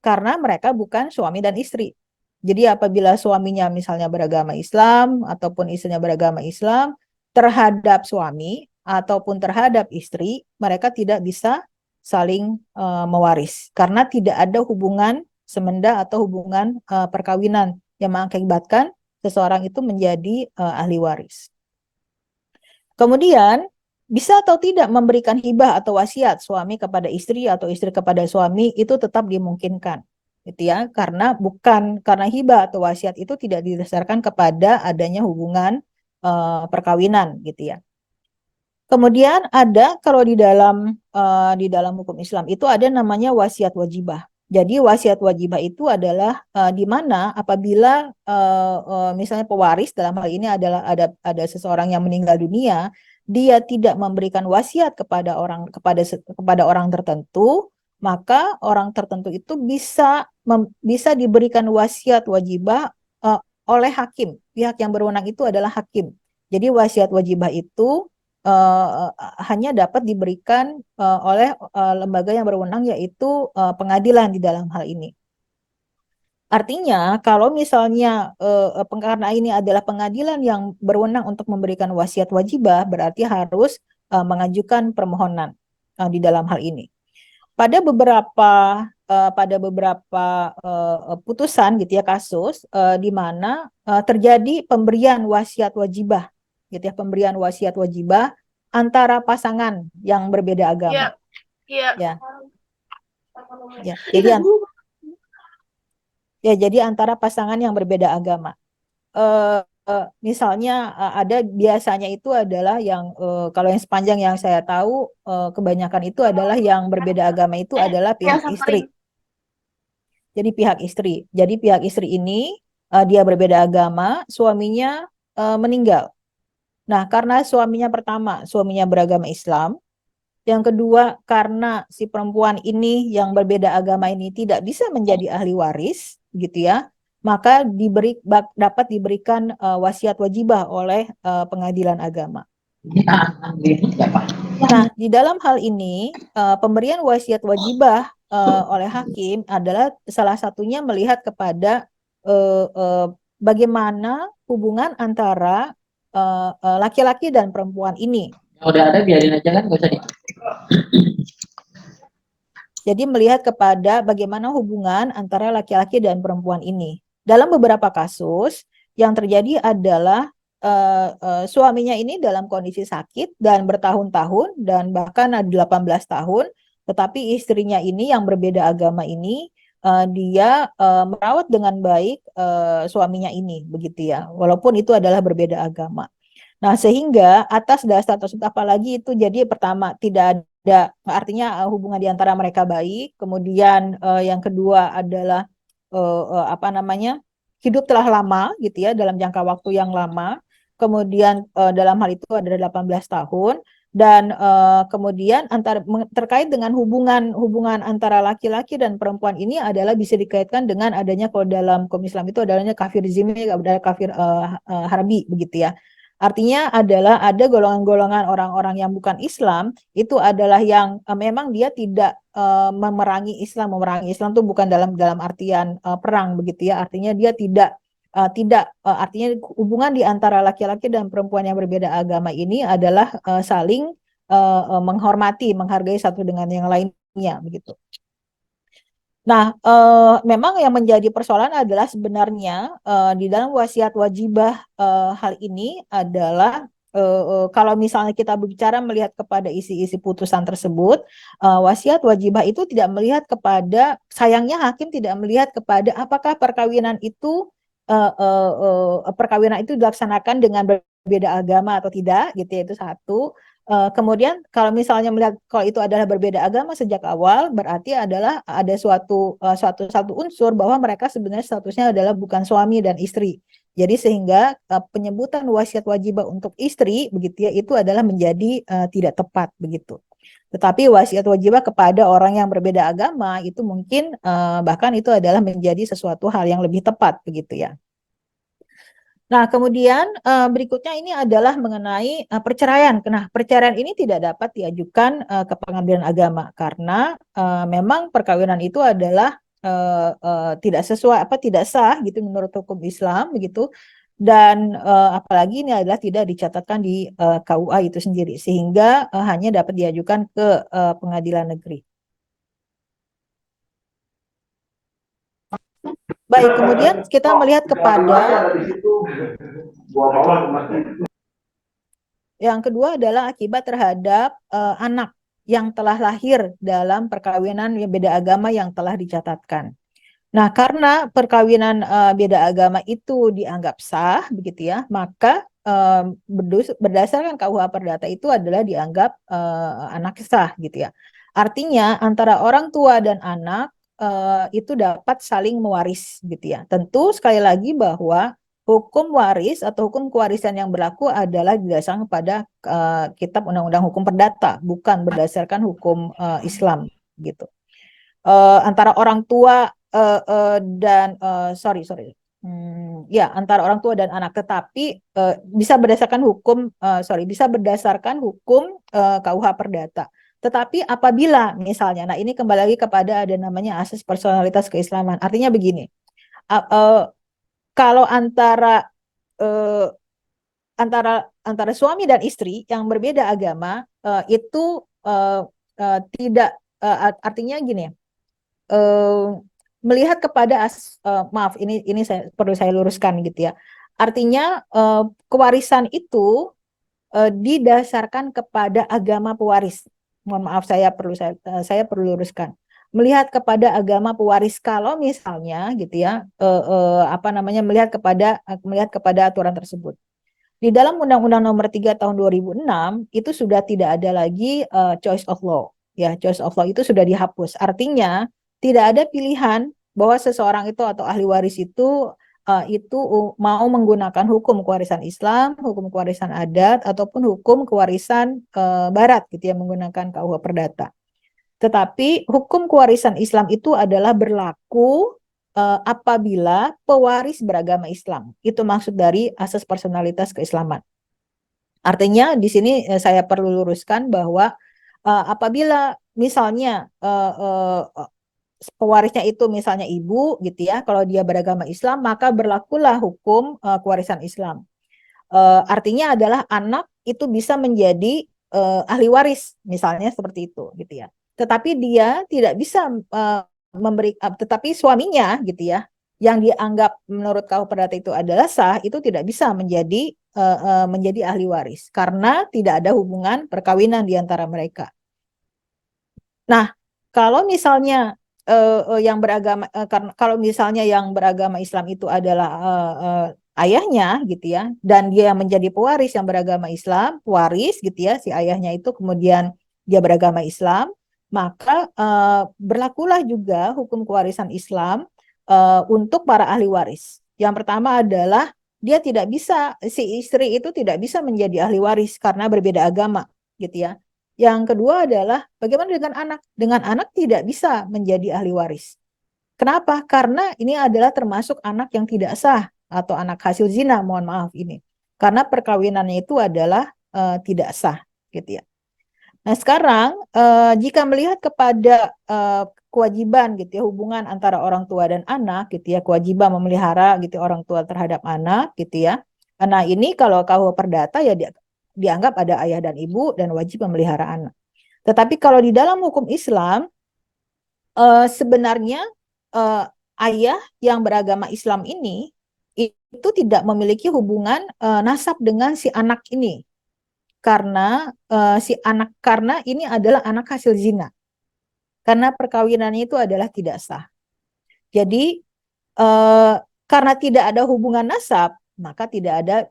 karena mereka bukan suami dan istri. Jadi apabila suaminya misalnya beragama Islam ataupun istrinya beragama Islam, terhadap suami ataupun terhadap istri, mereka tidak bisa saling mewaris karena tidak ada hubungan semenda atau hubungan perkawinan yang mengakibatkan seseorang itu menjadi ahli waris. Kemudian, bisa atau tidak memberikan hibah atau wasiat suami kepada istri atau istri kepada suami itu tetap dimungkinkan, gitu ya, karena hibah atau wasiat itu tidak didasarkan kepada adanya hubungan perkawinan, gitu ya. Kemudian ada kalau di dalam hukum Islam itu ada namanya wasiat wajibah. Jadi wasiat wajibah itu adalah di mana apabila misalnya pewaris dalam hal ini adalah ada seseorang yang meninggal dunia, dia tidak memberikan wasiat kepada orang tertentu, maka orang tertentu itu bisa diberikan wasiat wajibah oleh hakim. Pihak yang berwenang itu adalah hakim. Jadi wasiat wajibah itu hanya dapat diberikan oleh lembaga yang berwenang, yaitu pengadilan di dalam hal ini. Artinya kalau misalnya karena ini adalah pengadilan yang berwenang untuk memberikan wasiat wajibah, berarti harus mengajukan permohonan di dalam hal ini. Pada beberapa putusan gitu ya, kasus di mana terjadi pemberian wasiat wajibah gitu ya, pemberian wasiat wajibah antara pasangan yang berbeda agama. Ya. Jadi antara pasangan yang berbeda agama. Misalnya ada biasanya itu adalah yang kalau yang sepanjang yang saya tahu kebanyakan itu adalah yang berbeda agama itu adalah pihak istri. Jadi pihak istri ini dia berbeda agama, suaminya meninggal. Nah, karena suaminya beragama Islam, yang kedua karena si perempuan ini yang berbeda agama ini tidak bisa menjadi ahli waris, gitu ya, maka dapat diberikan wasiat wajibah oleh pengadilan agama. Nah, di dalam hal ini pemberian wasiat wajibah oleh hakim adalah salah satunya melihat kepada bagaimana hubungan antara laki-laki dan perempuan ini. Udah ada, biarin aja kan, gak usah di. Jadi melihat kepada bagaimana hubungan antara laki-laki dan perempuan ini. Dalam beberapa kasus yang terjadi adalah suaminya ini dalam kondisi sakit dan bertahun-tahun dan bahkan 18 tahun, tetapi istrinya ini yang berbeda agama ini dia merawat dengan baik suaminya ini, begitu ya, walaupun itu adalah berbeda agama. Nah, sehingga atas dasar tersebut, apalagi itu jadi pertama tidak ada, artinya hubungan di antara mereka baik, kemudian yang kedua adalah hidup telah lama gitu ya, dalam jangka waktu yang lama, kemudian dalam hal itu ada 18 tahun, dan kemudian terkait dengan hubungan antara laki-laki dan perempuan ini adalah bisa dikaitkan dengan adanya, kalau dalam hukum Islam itu adanya kafir zimmi, ada kafir harbi, begitu ya. Artinya adalah ada golongan-golongan orang-orang yang bukan Islam, itu adalah yang memang dia tidak memerangi Islam. Memerangi Islam itu bukan dalam artian perang, begitu ya. Artinya dia tidak artinya hubungan di antara laki-laki dan perempuan yang berbeda agama ini adalah saling menghormati, menghargai satu dengan yang lainnya, begitu. Nah, memang yang menjadi persoalan adalah sebenarnya di dalam wasiat wajibah hal ini adalah kalau misalnya kita berbicara melihat kepada isi-isi putusan tersebut, wasiat wajibah itu tidak melihat kepada, sayangnya hakim tidak melihat kepada apakah perkawinan itu dilaksanakan dengan berbeda agama atau tidak, gitu ya, itu satu. Kemudian kalau misalnya melihat kalau itu adalah berbeda agama sejak awal, berarti adalah ada suatu unsur bahwa mereka sebenarnya statusnya adalah bukan suami dan istri. Jadi sehingga penyebutan wasiat wajibah untuk istri, begitu ya, itu adalah menjadi tidak tepat, begitu. Tetapi wasiat wajibah kepada orang yang berbeda agama itu mungkin bahkan itu adalah menjadi sesuatu hal yang lebih tepat, begitu ya. Nah, kemudian berikutnya ini adalah mengenai perceraian. Nah, perceraian ini tidak dapat diajukan ke pengadilan agama karena memang perkawinan itu adalah tidak sesuai tidak sah gitu menurut hukum Islam begitu. Dan apalagi ini adalah tidak dicatatkan di KUA itu sendiri sehingga hanya dapat diajukan ke pengadilan negeri. Baik, kemudian kita melihat kepada yang kedua adalah akibat terhadap anak yang telah lahir dalam perkawinan yang beda agama yang telah dicatatkan. Nah, karena perkawinan beda agama itu dianggap sah, begitu ya, maka berdasarkan KUH Perdata itu adalah dianggap anak sah, gitu ya. Artinya antara orang tua dan anak itu dapat saling mewaris, gitu ya. Tentu sekali lagi bahwa hukum waris atau hukum kewarisan yang berlaku adalah berdasarkan pada Kitab Undang-Undang Hukum Perdata, bukan berdasarkan hukum Islam, gitu. Antara orang tua dan ya antara orang tua dan anak, tetapi bisa berdasarkan hukum bisa berdasarkan hukum KUH Perdata. Tetapi apabila misalnya, nah ini kembali lagi kepada ada namanya asas personalitas keislaman. Artinya begini, kalau antara antara suami dan istri yang berbeda agama itu tidak artinya gini ya. Melihat kepada maaf ini perlu saya luruskan gitu ya. Artinya kewarisan itu didasarkan kepada agama pewaris. Mohon maaf saya perlu luruskan. Melihat kepada agama pewaris kalau misalnya gitu ya melihat kepada aturan tersebut. Di dalam Undang-Undang Nomor 3 Tahun 2006 itu sudah tidak ada lagi choice of law. Ya, choice of law itu sudah dihapus. Artinya tidak ada pilihan bahwa seseorang itu atau ahli waris itu mau menggunakan hukum kewarisan Islam, hukum kewarisan adat, ataupun hukum kewarisan Barat gitu ya, menggunakan KUH Perdata. Tetapi hukum kewarisan Islam itu adalah berlaku apabila pewaris beragama Islam. Itu maksud dari asas personalitas keislaman. Artinya di sini saya perlu luruskan bahwa apabila misalnya pewarisnya itu misalnya ibu gitu ya, kalau dia beragama Islam maka berlakulah hukum kewarisan Islam. Artinya adalah anak itu bisa menjadi ahli waris misalnya seperti itu gitu ya. Tetapi dia tidak bisa tetapi suaminya gitu ya yang dianggap menurut KUH Perdata itu adalah sah itu tidak bisa menjadi ahli waris karena tidak ada hubungan perkawinan di antara mereka. Nah, kalau misalnya kalau misalnya yang beragama Islam itu adalah ayahnya gitu ya, dan dia menjadi pewaris yang beragama Islam, pewaris gitu ya, si ayahnya itu kemudian dia beragama Islam, maka berlakulah juga hukum kewarisan Islam untuk para ahli waris. Yang pertama adalah si istri itu tidak bisa menjadi ahli waris karena berbeda agama gitu ya. Yang kedua adalah bagaimana dengan anak? Dengan anak tidak bisa menjadi ahli waris. Kenapa? Karena ini adalah termasuk anak yang tidak sah atau anak hasil zina, mohon maaf ini. Karena perkawinannya itu adalah tidak sah, gitu ya. Nah, sekarang jika melihat kepada kewajiban gitu ya, hubungan antara orang tua dan anak gitu ya, kewajiban memelihara gitu orang tua terhadap anak gitu ya. Nah, ini kalau KUH Perdata ya dianggap ada ayah dan ibu dan wajib memelihara anak. Tetapi kalau di dalam hukum Islam sebenarnya ayah yang beragama Islam ini itu tidak memiliki hubungan nasab dengan si anak ini karena karena ini adalah anak hasil zina. Karena perkawinannya itu adalah tidak sah. Jadi karena tidak ada hubungan nasab, maka tidak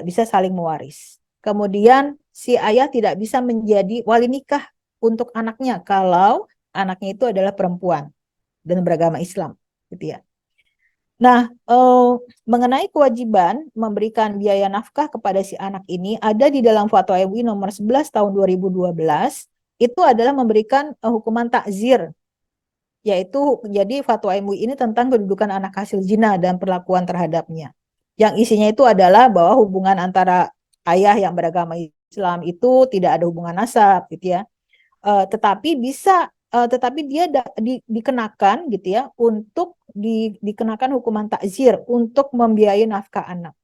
bisa saling mewaris. Kemudian si ayah tidak bisa menjadi wali nikah untuk anaknya kalau anaknya itu adalah perempuan dan beragama Islam, gitu ya. Nah, mengenai kewajiban memberikan biaya nafkah kepada si anak ini ada di dalam Fatwa MUI nomor 11 tahun 2012, itu adalah memberikan hukuman takzir, yaitu jadi Fatwa MUI ini tentang kedudukan anak hasil zina dan perlakuan terhadapnya. yang isinya itu adalah bahwa hubungan antara ayah yang beragama Islam itu tidak ada hubungan nasab gitu ya. Tetapi dia dikenakan gitu ya untuk dikenakan hukuman takzir untuk membiayai nafkah anak.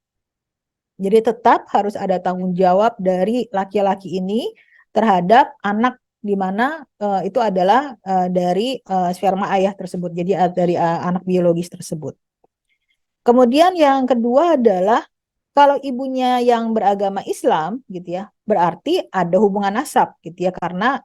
Jadi tetap harus ada tanggung jawab dari laki-laki ini terhadap anak di mana itu adalah dari sperma ayah tersebut. Jadi dari anak biologis tersebut. Kemudian yang kedua adalah kalau ibunya yang beragama Islam gitu ya, berarti ada hubungan nasab gitu ya karena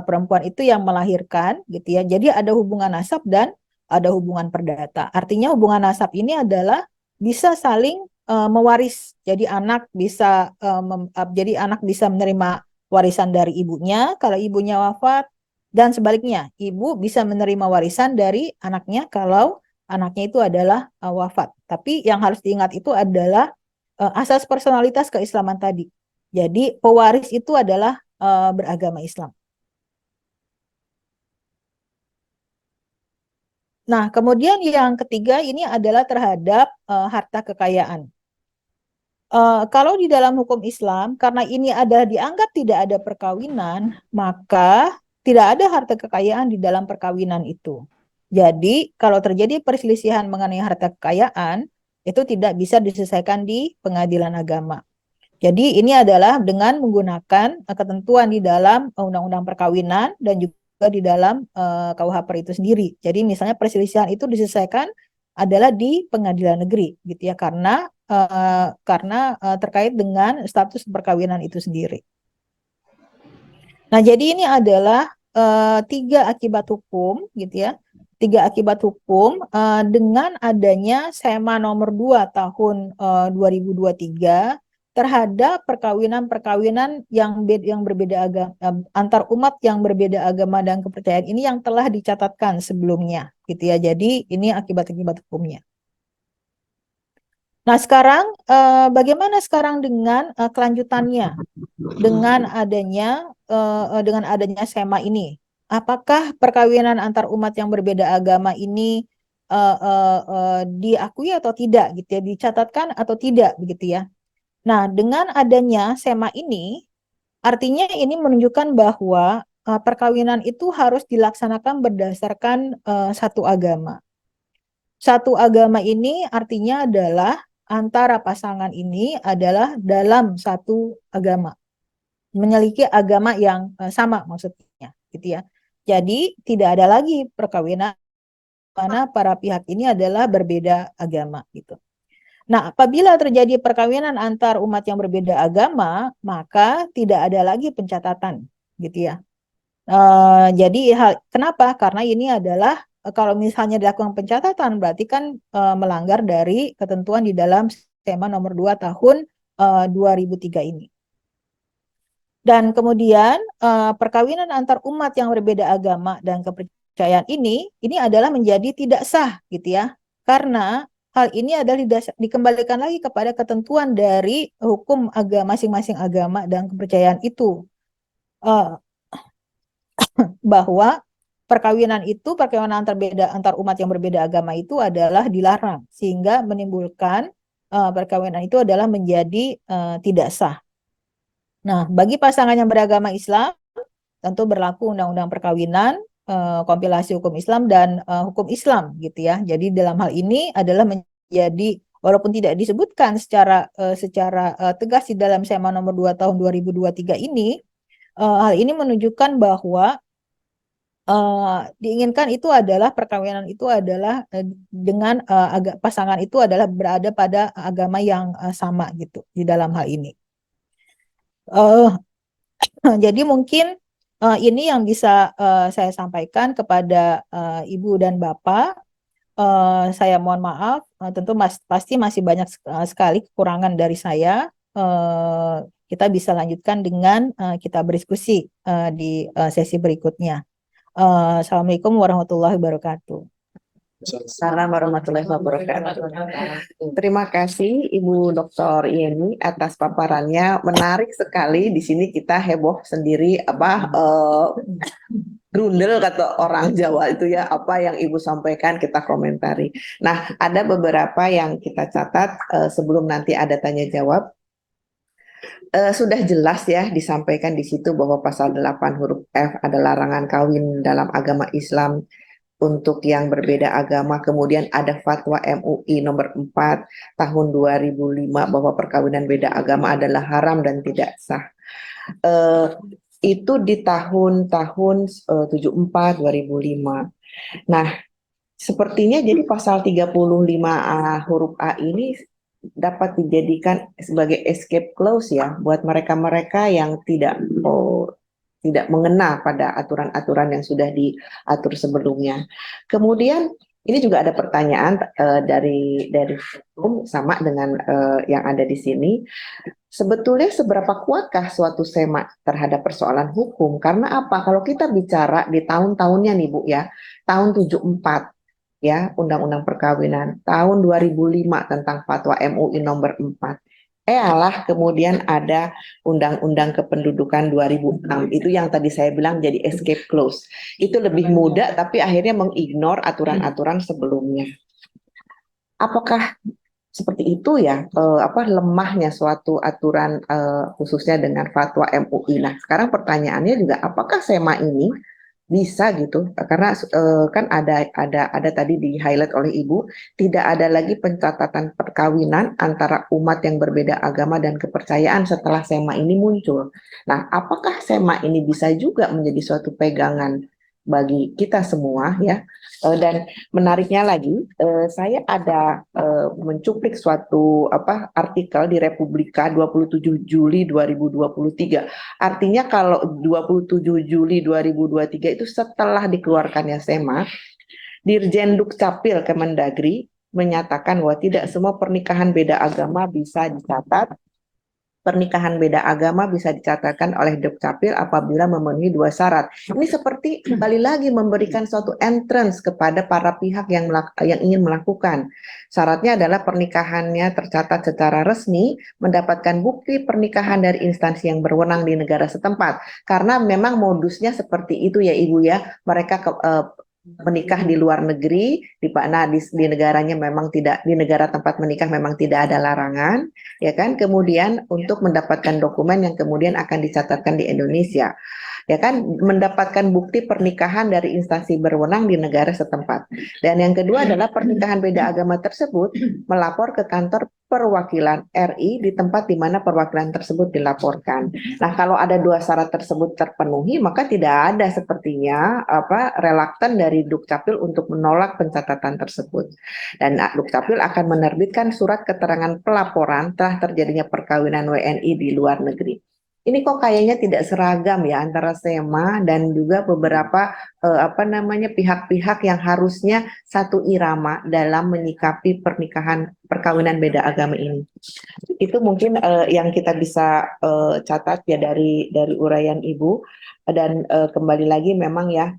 perempuan itu yang melahirkan gitu ya. Jadi ada hubungan nasab dan ada hubungan perdata. Artinya hubungan nasab ini adalah bisa saling mewaris. Jadi anak bisa menerima warisan dari ibunya kalau ibunya wafat dan sebaliknya, ibu bisa menerima warisan dari anaknya kalau anaknya itu adalah wafat. Tapi yang harus diingat itu adalah asas personalitas keislaman tadi. Jadi pewaris itu adalah beragama Islam. Nah, kemudian yang ketiga ini adalah terhadap harta kekayaan. Kalau di dalam hukum Islam, karena ini ada dianggap tidak ada perkawinan, maka tidak ada harta kekayaan di dalam perkawinan itu. Jadi, kalau terjadi perselisihan mengenai harta kekayaan, itu tidak bisa diselesaikan di pengadilan agama. Jadi ini adalah dengan menggunakan ketentuan di dalam undang-undang perkawinan dan juga di dalam KUHP itu sendiri. Jadi misalnya perselisihan itu diselesaikan adalah di pengadilan negeri gitu ya karena terkait dengan status perkawinan itu sendiri. Nah, jadi ini adalah 3 akibat hukum gitu ya. 3 akibat hukum dengan adanya SEMA nomor 2 tahun 2023 terhadap perkawinan-perkawinan yang berbeda agama antar umat yang berbeda agama dan kepercayaan ini yang telah dicatatkan sebelumnya gitu ya. Jadi ini akibat-akibat hukumnya. Nah, sekarang bagaimana sekarang dengan kelanjutannya dengan adanya SEMA ini? Apakah perkawinan antar umat yang berbeda agama ini diakui atau tidak gitu ya, dicatatkan atau tidak begitu ya? Nah, dengan adanya SEMA ini, artinya ini menunjukkan bahwa perkawinan itu harus dilaksanakan berdasarkan satu agama. Satu agama ini artinya adalah antara pasangan ini adalah dalam satu agama, memiliki agama yang sama maksudnya, gitu ya. Jadi tidak ada lagi perkawinan mana para pihak ini adalah berbeda agama, gitu. Nah, apabila terjadi perkawinan antar umat yang berbeda agama, maka tidak ada lagi pencatatan, gitu ya. Jadi kenapa? Karena ini adalah kalau misalnya dilakukan pencatatan berarti kan melanggar dari ketentuan di dalam SEMA nomor 2 tahun 2003 ini. Dan kemudian perkawinan antar umat yang berbeda agama dan kepercayaan ini adalah menjadi tidak sah gitu ya. Karena hal ini adalah dikembalikan lagi kepada ketentuan dari hukum agama masing-masing agama dan kepercayaan itu. Bahwa perkawinan antar umat yang berbeda agama itu adalah dilarang sehingga menimbulkan perkawinan itu adalah menjadi tidak sah. Nah, bagi pasangan yang beragama Islam tentu berlaku undang-undang perkawinan, kompilasi hukum Islam dan hukum Islam gitu ya. Jadi dalam hal ini adalah menjadi walaupun tidak disebutkan secara tegas di dalam SEMA nomor 2 tahun 2023 ini, hal ini menunjukkan bahwa diinginkan itu adalah perkawinan itu adalah dengan pasangan itu adalah berada pada agama yang sama gitu di dalam hal ini. Jadi mungkin ini yang bisa saya sampaikan kepada Ibu dan Bapak. Saya mohon maaf, tentu pasti masih banyak sekali kekurangan dari saya. Kita bisa lanjutkan dengan kita berdiskusi di sesi berikutnya. Assalamualaikum warahmatullahi wabarakatuh. Assalamualaikum warahmatullahi wabarakatuh. Terima kasih Ibu Dr. Yeni atas paparannya. Menarik sekali di sini kita heboh sendiri grundel kata orang Jawa itu ya, apa yang Ibu sampaikan kita komentari. Nah, ada beberapa yang kita catat sebelum nanti ada tanya jawab. Sudah jelas ya disampaikan di situ bahwa pasal 8 huruf F ada larangan kawin dalam agama Islam untuk yang berbeda agama. Kemudian ada fatwa MUI nomor 4 tahun 2005 bahwa perkawinan beda agama adalah haram dan tidak sah. Itu di tahun-tahun 74 2005. Nah, sepertinya jadi pasal 35A huruf A ini dapat dijadikan sebagai escape clause ya buat mereka-mereka yang tidak mengena pada aturan-aturan yang sudah diatur sebelumnya. Kemudian ini juga ada pertanyaan dari forum sama dengan yang ada di sini. Sebetulnya seberapa kuatkah suatu SEMA terhadap persoalan hukum? Karena apa? Kalau kita bicara di tahun-tahunnya nih Bu ya, tahun 74 ya, Undang-Undang Perkawinan, tahun 2005 tentang fatwa MUI nomor 4. Alah, kemudian ada Undang-Undang Kependudukan 2006. Itu yang tadi saya bilang jadi escape clause. Itu lebih mudah tapi akhirnya mengignore aturan-aturan sebelumnya. Apakah seperti itu ya lemahnya suatu aturan khususnya dengan fatwa MUI. Nah, sekarang pertanyaannya juga apakah SEMA ini bisa gitu, karena kan ada tadi di highlight oleh Ibu, tidak ada lagi pencatatan perkawinan antara umat yang berbeda agama dan kepercayaan setelah SEMA ini muncul. Nah, apakah SEMA ini bisa juga menjadi suatu pegangan bagi kita semua ya? Dan menariknya lagi, saya ada mencuplik suatu artikel di Republika 27 Juli 2023. Artinya kalau 27 Juli 2023 itu setelah dikeluarkannya SEMA, Dirjen Dukcapil Kemendagri menyatakan bahwa tidak semua pernikahan beda agama bisa dicatat. Pernikahan beda agama bisa dicatatkan oleh Dukcapil apabila memenuhi 2 syarat. Ini seperti kembali lagi memberikan suatu entrance kepada para pihak yang ingin melakukan. Syaratnya adalah pernikahannya tercatat secara resmi, mendapatkan bukti pernikahan dari instansi yang berwenang di negara setempat. Karena memang modusnya seperti itu ya Ibu ya, mereka menikah di luar negeri, di negaranya memang tidak, di negara tempat menikah memang tidak ada larangan, ya kan? Kemudian untuk mendapatkan dokumen yang kemudian akan dicatatkan di Indonesia, ya kan? Mendapatkan bukti pernikahan dari instansi berwenang di negara setempat. Dan yang kedua adalah pernikahan beda agama tersebut melapor ke kantor perwakilan RI di tempat di mana perwakilan tersebut dilaporkan. Nah, kalau ada 2 syarat tersebut terpenuhi, maka tidak ada sepertinya relaktan dari Dukcapil untuk menolak pencatatan tersebut. Dan Dukcapil akan menerbitkan surat keterangan pelaporan telah terjadinya perkawinan WNI di luar negeri. Ini kok kayaknya tidak seragam ya antara SEMA dan juga beberapa pihak-pihak yang harusnya satu irama dalam menyikapi perkawinan beda agama ini. Itu mungkin yang kita bisa catat ya dari uraian Ibu, dan kembali lagi memang ya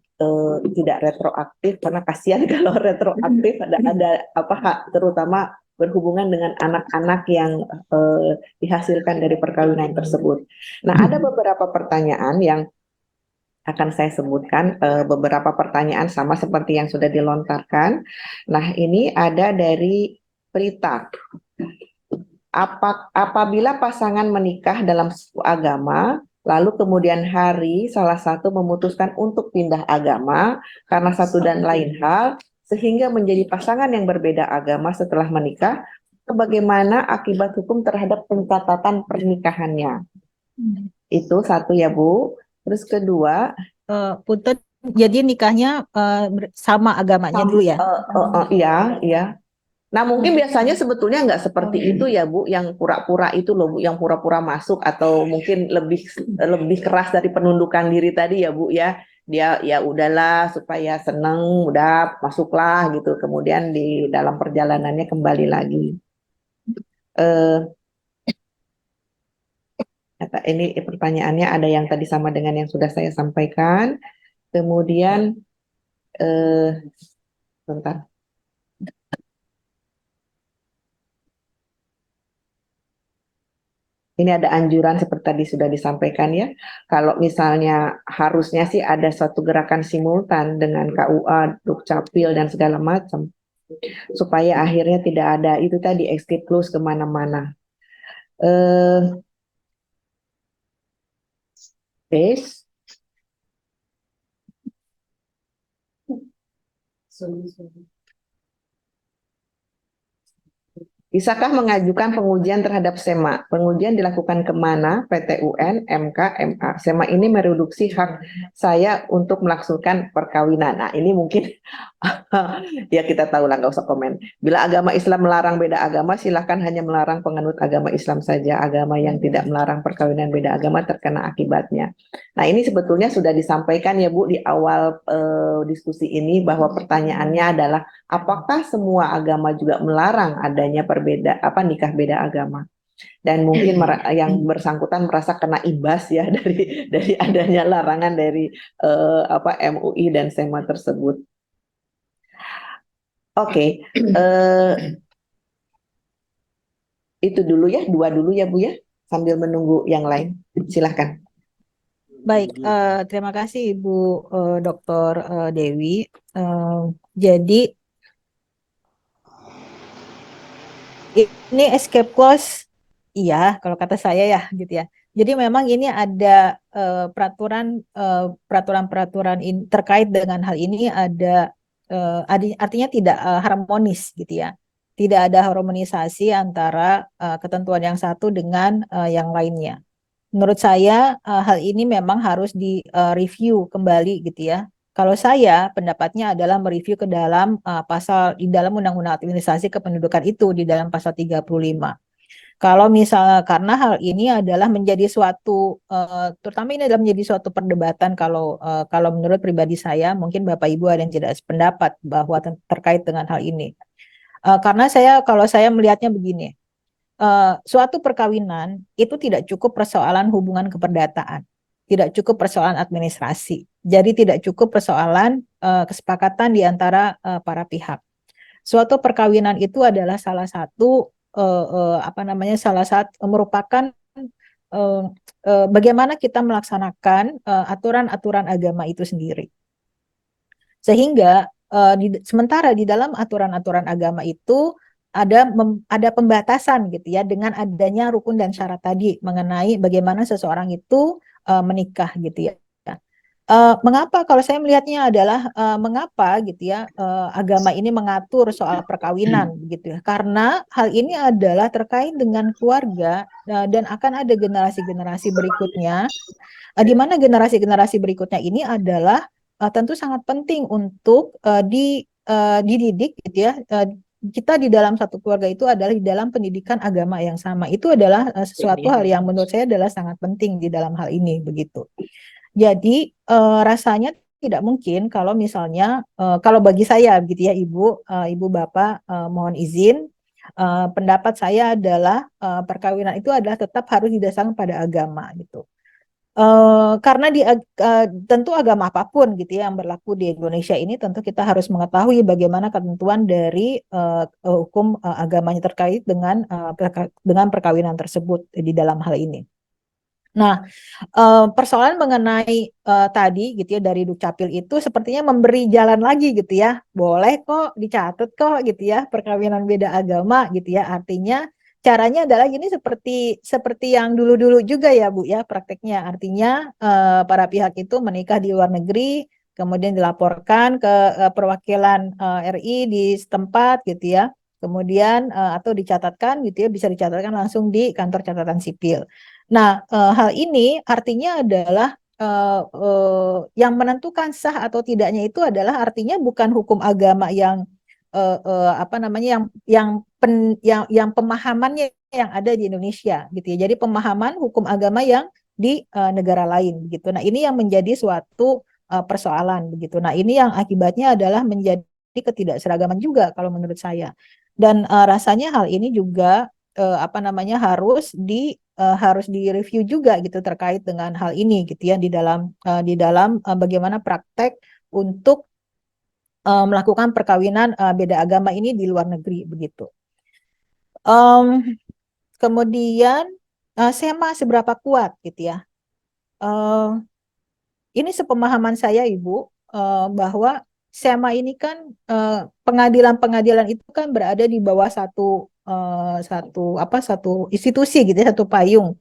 tidak retroaktif karena kasihan kalau retroaktif ada terutama berhubungan dengan anak-anak yang dihasilkan dari perkawinan tersebut. Nah, ada beberapa pertanyaan yang akan saya sebutkan, beberapa pertanyaan sama seperti yang sudah dilontarkan. Nah, ini ada dari Prita. Apabila pasangan menikah dalam suku agama, lalu kemudian hari salah satu memutuskan untuk pindah agama karena satu dan lain hal, sehingga menjadi pasangan yang berbeda agama setelah menikah, bagaimana akibat hukum terhadap pencatatan pernikahannya? Itu satu ya Bu. Terus kedua, Punten, jadi nikahnya sama agamanya dulu ya? iya. Nah, mungkin biasanya sebetulnya nggak seperti itu ya Bu, yang pura-pura itu loh Bu, yang pura-pura masuk, atau mungkin lebih keras dari penundukan diri tadi ya Bu ya. Dia ya udahlah supaya seneng, udah masuklah gitu. Kemudian di dalam perjalanannya kembali lagi. Ini pertanyaannya ada yang tadi sama dengan yang sudah saya sampaikan. Kemudian bentar. Ini ada anjuran seperti tadi sudah disampaikan ya, kalau misalnya harusnya sih ada suatu gerakan simultan dengan KUA, Dukcapil, dan segala macam, supaya akhirnya tidak ada itu tadi escape clause kemana-mana. Base. Bisakah mengajukan pengujian terhadap SEMA? Pengujian dilakukan kemana? PT UN, MK, MA. SEMA ini mereduksi hak saya untuk melaksanakan perkawinan. Nah, ini mungkin ya kita tahu lah, nggak usah komen. Bila agama Islam melarang beda agama, silahkan hanya melarang penganut agama Islam saja. Agama yang tidak melarang perkawinan beda agama terkena akibatnya. Nah, ini sebetulnya sudah disampaikan ya Bu di awal diskusi ini, bahwa pertanyaannya adalah apakah semua agama juga melarang adanya nikah beda agama, dan mungkin yang bersangkutan merasa kena imbas ya dari adanya larangan dari MUI dan SEMA tersebut. Oke, itu dulu ya, dua dulu ya Bu ya, sambil menunggu yang lain. Silahkan. Baik, terima kasih Ibu Dr. Dewi. Jadi ini escape clause, iya kalau kata saya ya gitu ya. Jadi memang ini ada peraturan-peraturan terkait dengan hal ini ada artinya tidak harmonis gitu ya. Tidak ada harmonisasi antara ketentuan yang satu dengan yang lainnya. Menurut saya hal ini memang harus di-review kembali gitu ya. Kalau saya pendapatnya adalah mereview ke dalam pasal di dalam Undang-Undang Administrasi Kependudukan itu di dalam pasal 35. Kalau misalnya karena hal ini adalah menjadi suatu terutama ini adalah menjadi suatu perdebatan kalau menurut pribadi saya, mungkin Bapak Ibu ada yang tidak sependapat bahwa terkait dengan hal ini. Karena kalau saya melihatnya begini, suatu perkawinan itu tidak cukup persoalan hubungan keperdataan, tidak cukup persoalan administrasi, jadi tidak cukup persoalan kesepakatan di antara para pihak. Suatu perkawinan itu adalah salah satu merupakan bagaimana kita melaksanakan aturan-aturan agama itu sendiri. Sehingga sementara di dalam aturan-aturan agama itu ada pembatasan gitu ya, dengan adanya rukun dan syarat tadi mengenai bagaimana seseorang itu menikah gitu ya. Mengapa kalau saya melihatnya adalah mengapa gitu ya agama ini mengatur soal perkawinan gitu ya, karena hal ini adalah terkait dengan keluarga dan akan ada generasi-generasi berikutnya, di mana generasi-generasi berikutnya ini adalah tentu sangat penting untuk dididik gitu ya. Kita di dalam satu keluarga itu adalah di dalam pendidikan agama yang sama. Itu adalah sesuatu hal yang menurut saya adalah sangat penting di dalam hal ini begitu. Jadi rasanya tidak mungkin kalau misalnya kalau bagi saya begitu ya Ibu Bapak, mohon izin, pendapat saya adalah perkawinan itu adalah tetap harus didasarkan pada agama gitu. Karena tentu agama apapun gitu ya yang berlaku di Indonesia ini, tentu kita harus mengetahui bagaimana ketentuan dari hukum agamanya terkait dengan perkawinan tersebut di dalam hal ini. Nah, persoalan mengenai tadi gitu ya dari Dukcapil itu sepertinya memberi jalan lagi gitu ya, boleh kok dicatat kok gitu ya perkawinan beda agama gitu ya, artinya caranya adalah gini, seperti yang dulu-dulu juga ya Bu ya prakteknya, artinya para pihak itu menikah di luar negeri, kemudian dilaporkan ke perwakilan RI di setempat gitu ya, kemudian atau dicatatkan gitu ya, bisa dicatatkan langsung di kantor catatan sipil. Nah, hal ini artinya adalah yang menentukan sah atau tidaknya itu adalah artinya bukan hukum agama yang yang pemahamannya yang ada di Indonesia gitu ya. Jadi pemahaman hukum agama yang di negara lain begitu. Nah, ini yang menjadi suatu persoalan begitu. Nah, ini yang akibatnya adalah menjadi ketidakseragaman juga kalau menurut saya. Dan rasanya hal ini juga harus direview juga gitu terkait dengan hal ini gitu ya, di dalam bagaimana praktek untuk melakukan perkawinan beda agama ini di luar negeri begitu. Kemudian SEMA seberapa kuat gitu ya. Eh, ini sepemahaman saya Ibu, bahwa SEMA ini kan pengadilan-pengadilan itu kan berada di bawah satu institusi gitu ya, satu payung,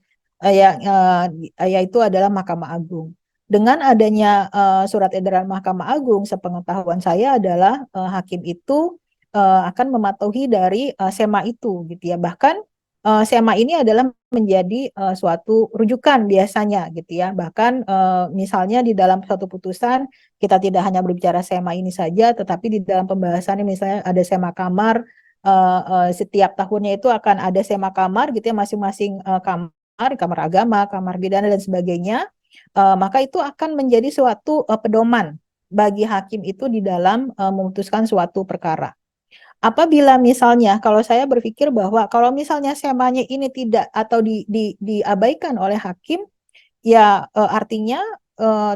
yaitu adalah Mahkamah Agung. Dengan adanya surat edaran Mahkamah Agung, sepengetahuan saya adalah hakim itu akan mematuhi dari SEMA itu gitu ya. Bahkan SEMA ini adalah menjadi suatu rujukan biasanya gitu ya. Bahkan misalnya di dalam suatu putusan kita tidak hanya berbicara SEMA ini saja, tetapi di dalam pembahasannya misalnya ada SEMA kamar, setiap tahunnya itu akan ada SEMA kamar gitu ya, masing-masing kamar agama, kamar pidana dan sebagainya. Maka itu akan menjadi suatu pedoman bagi hakim itu di dalam memutuskan suatu perkara. Apabila misalnya kalau saya berpikir bahwa kalau misalnya semanya ini tidak atau diabaikan oleh hakim, ya artinya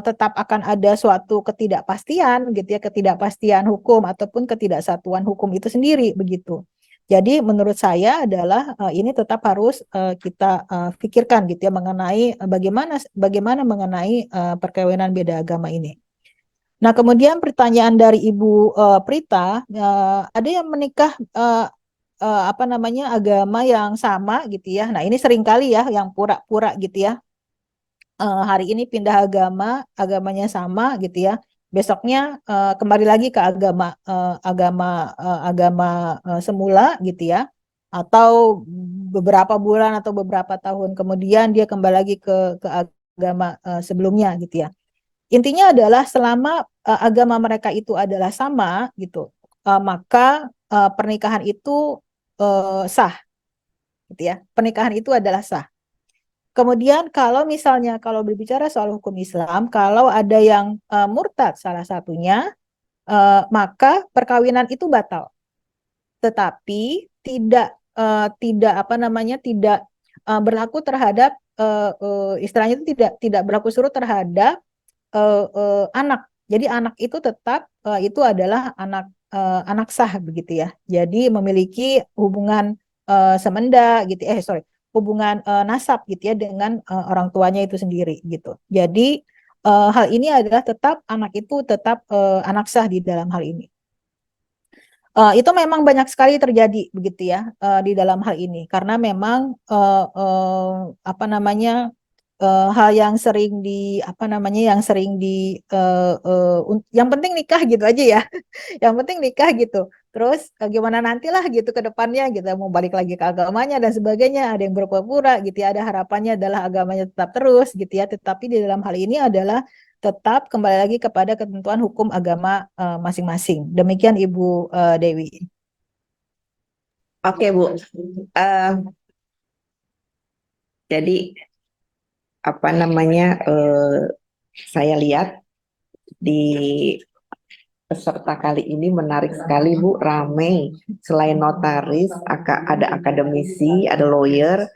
tetap akan ada suatu ketidakpastian gitu ya, ketidakpastian hukum ataupun ketidaksatuan hukum itu sendiri begitu. Jadi menurut saya adalah ini tetap harus kita pikirkan gitu ya mengenai bagaimana mengenai perkawinan beda agama ini. Nah, kemudian pertanyaan dari Ibu Prita, ada yang menikah agama yang sama gitu ya. Nah, ini seringkali ya yang pura-pura gitu ya. Hari ini pindah agamanya sama gitu ya. Besoknya kembali lagi ke agama semula gitu ya. Atau beberapa bulan atau beberapa tahun kemudian dia kembali lagi ke agama sebelumnya gitu ya. Intinya adalah selama agama mereka itu adalah sama gitu, maka pernikahan itu sah, gitu ya. Pernikahan itu adalah sah. Kemudian kalau berbicara soal hukum Islam, kalau ada yang murtad salah satunya, maka perkawinan itu batal. Tetapi tidak berlaku terhadap istilahnya itu tidak berlaku surut terhadap anak. Jadi anak itu tetap itu adalah anak sah begitu ya. Jadi memiliki hubungan semenda gitu. Hubungan nasab gitu ya dengan orang tuanya itu sendiri gitu. Jadi hal ini adalah tetap anak itu tetap anak sah di dalam hal ini. Itu memang banyak sekali terjadi begitu ya di dalam hal ini karena memang hal yang yang penting nikah gitu aja ya. Yang penting nikah gitu. Terus gimana nantilah gitu ke depannya gitu, mau balik lagi ke agamanya dan sebagainya. Ada yang berpura-pura gitu ya, ada harapannya adalah agamanya tetap terus gitu ya. Tetapi di dalam hal ini adalah tetap kembali lagi kepada ketentuan hukum agama masing-masing. Demikian Ibu Dewi. Oke, Bu. Jadi saya lihat di peserta kali ini menarik sekali, Bu, ramai. Selain notaris, ada akademisi, ada lawyer,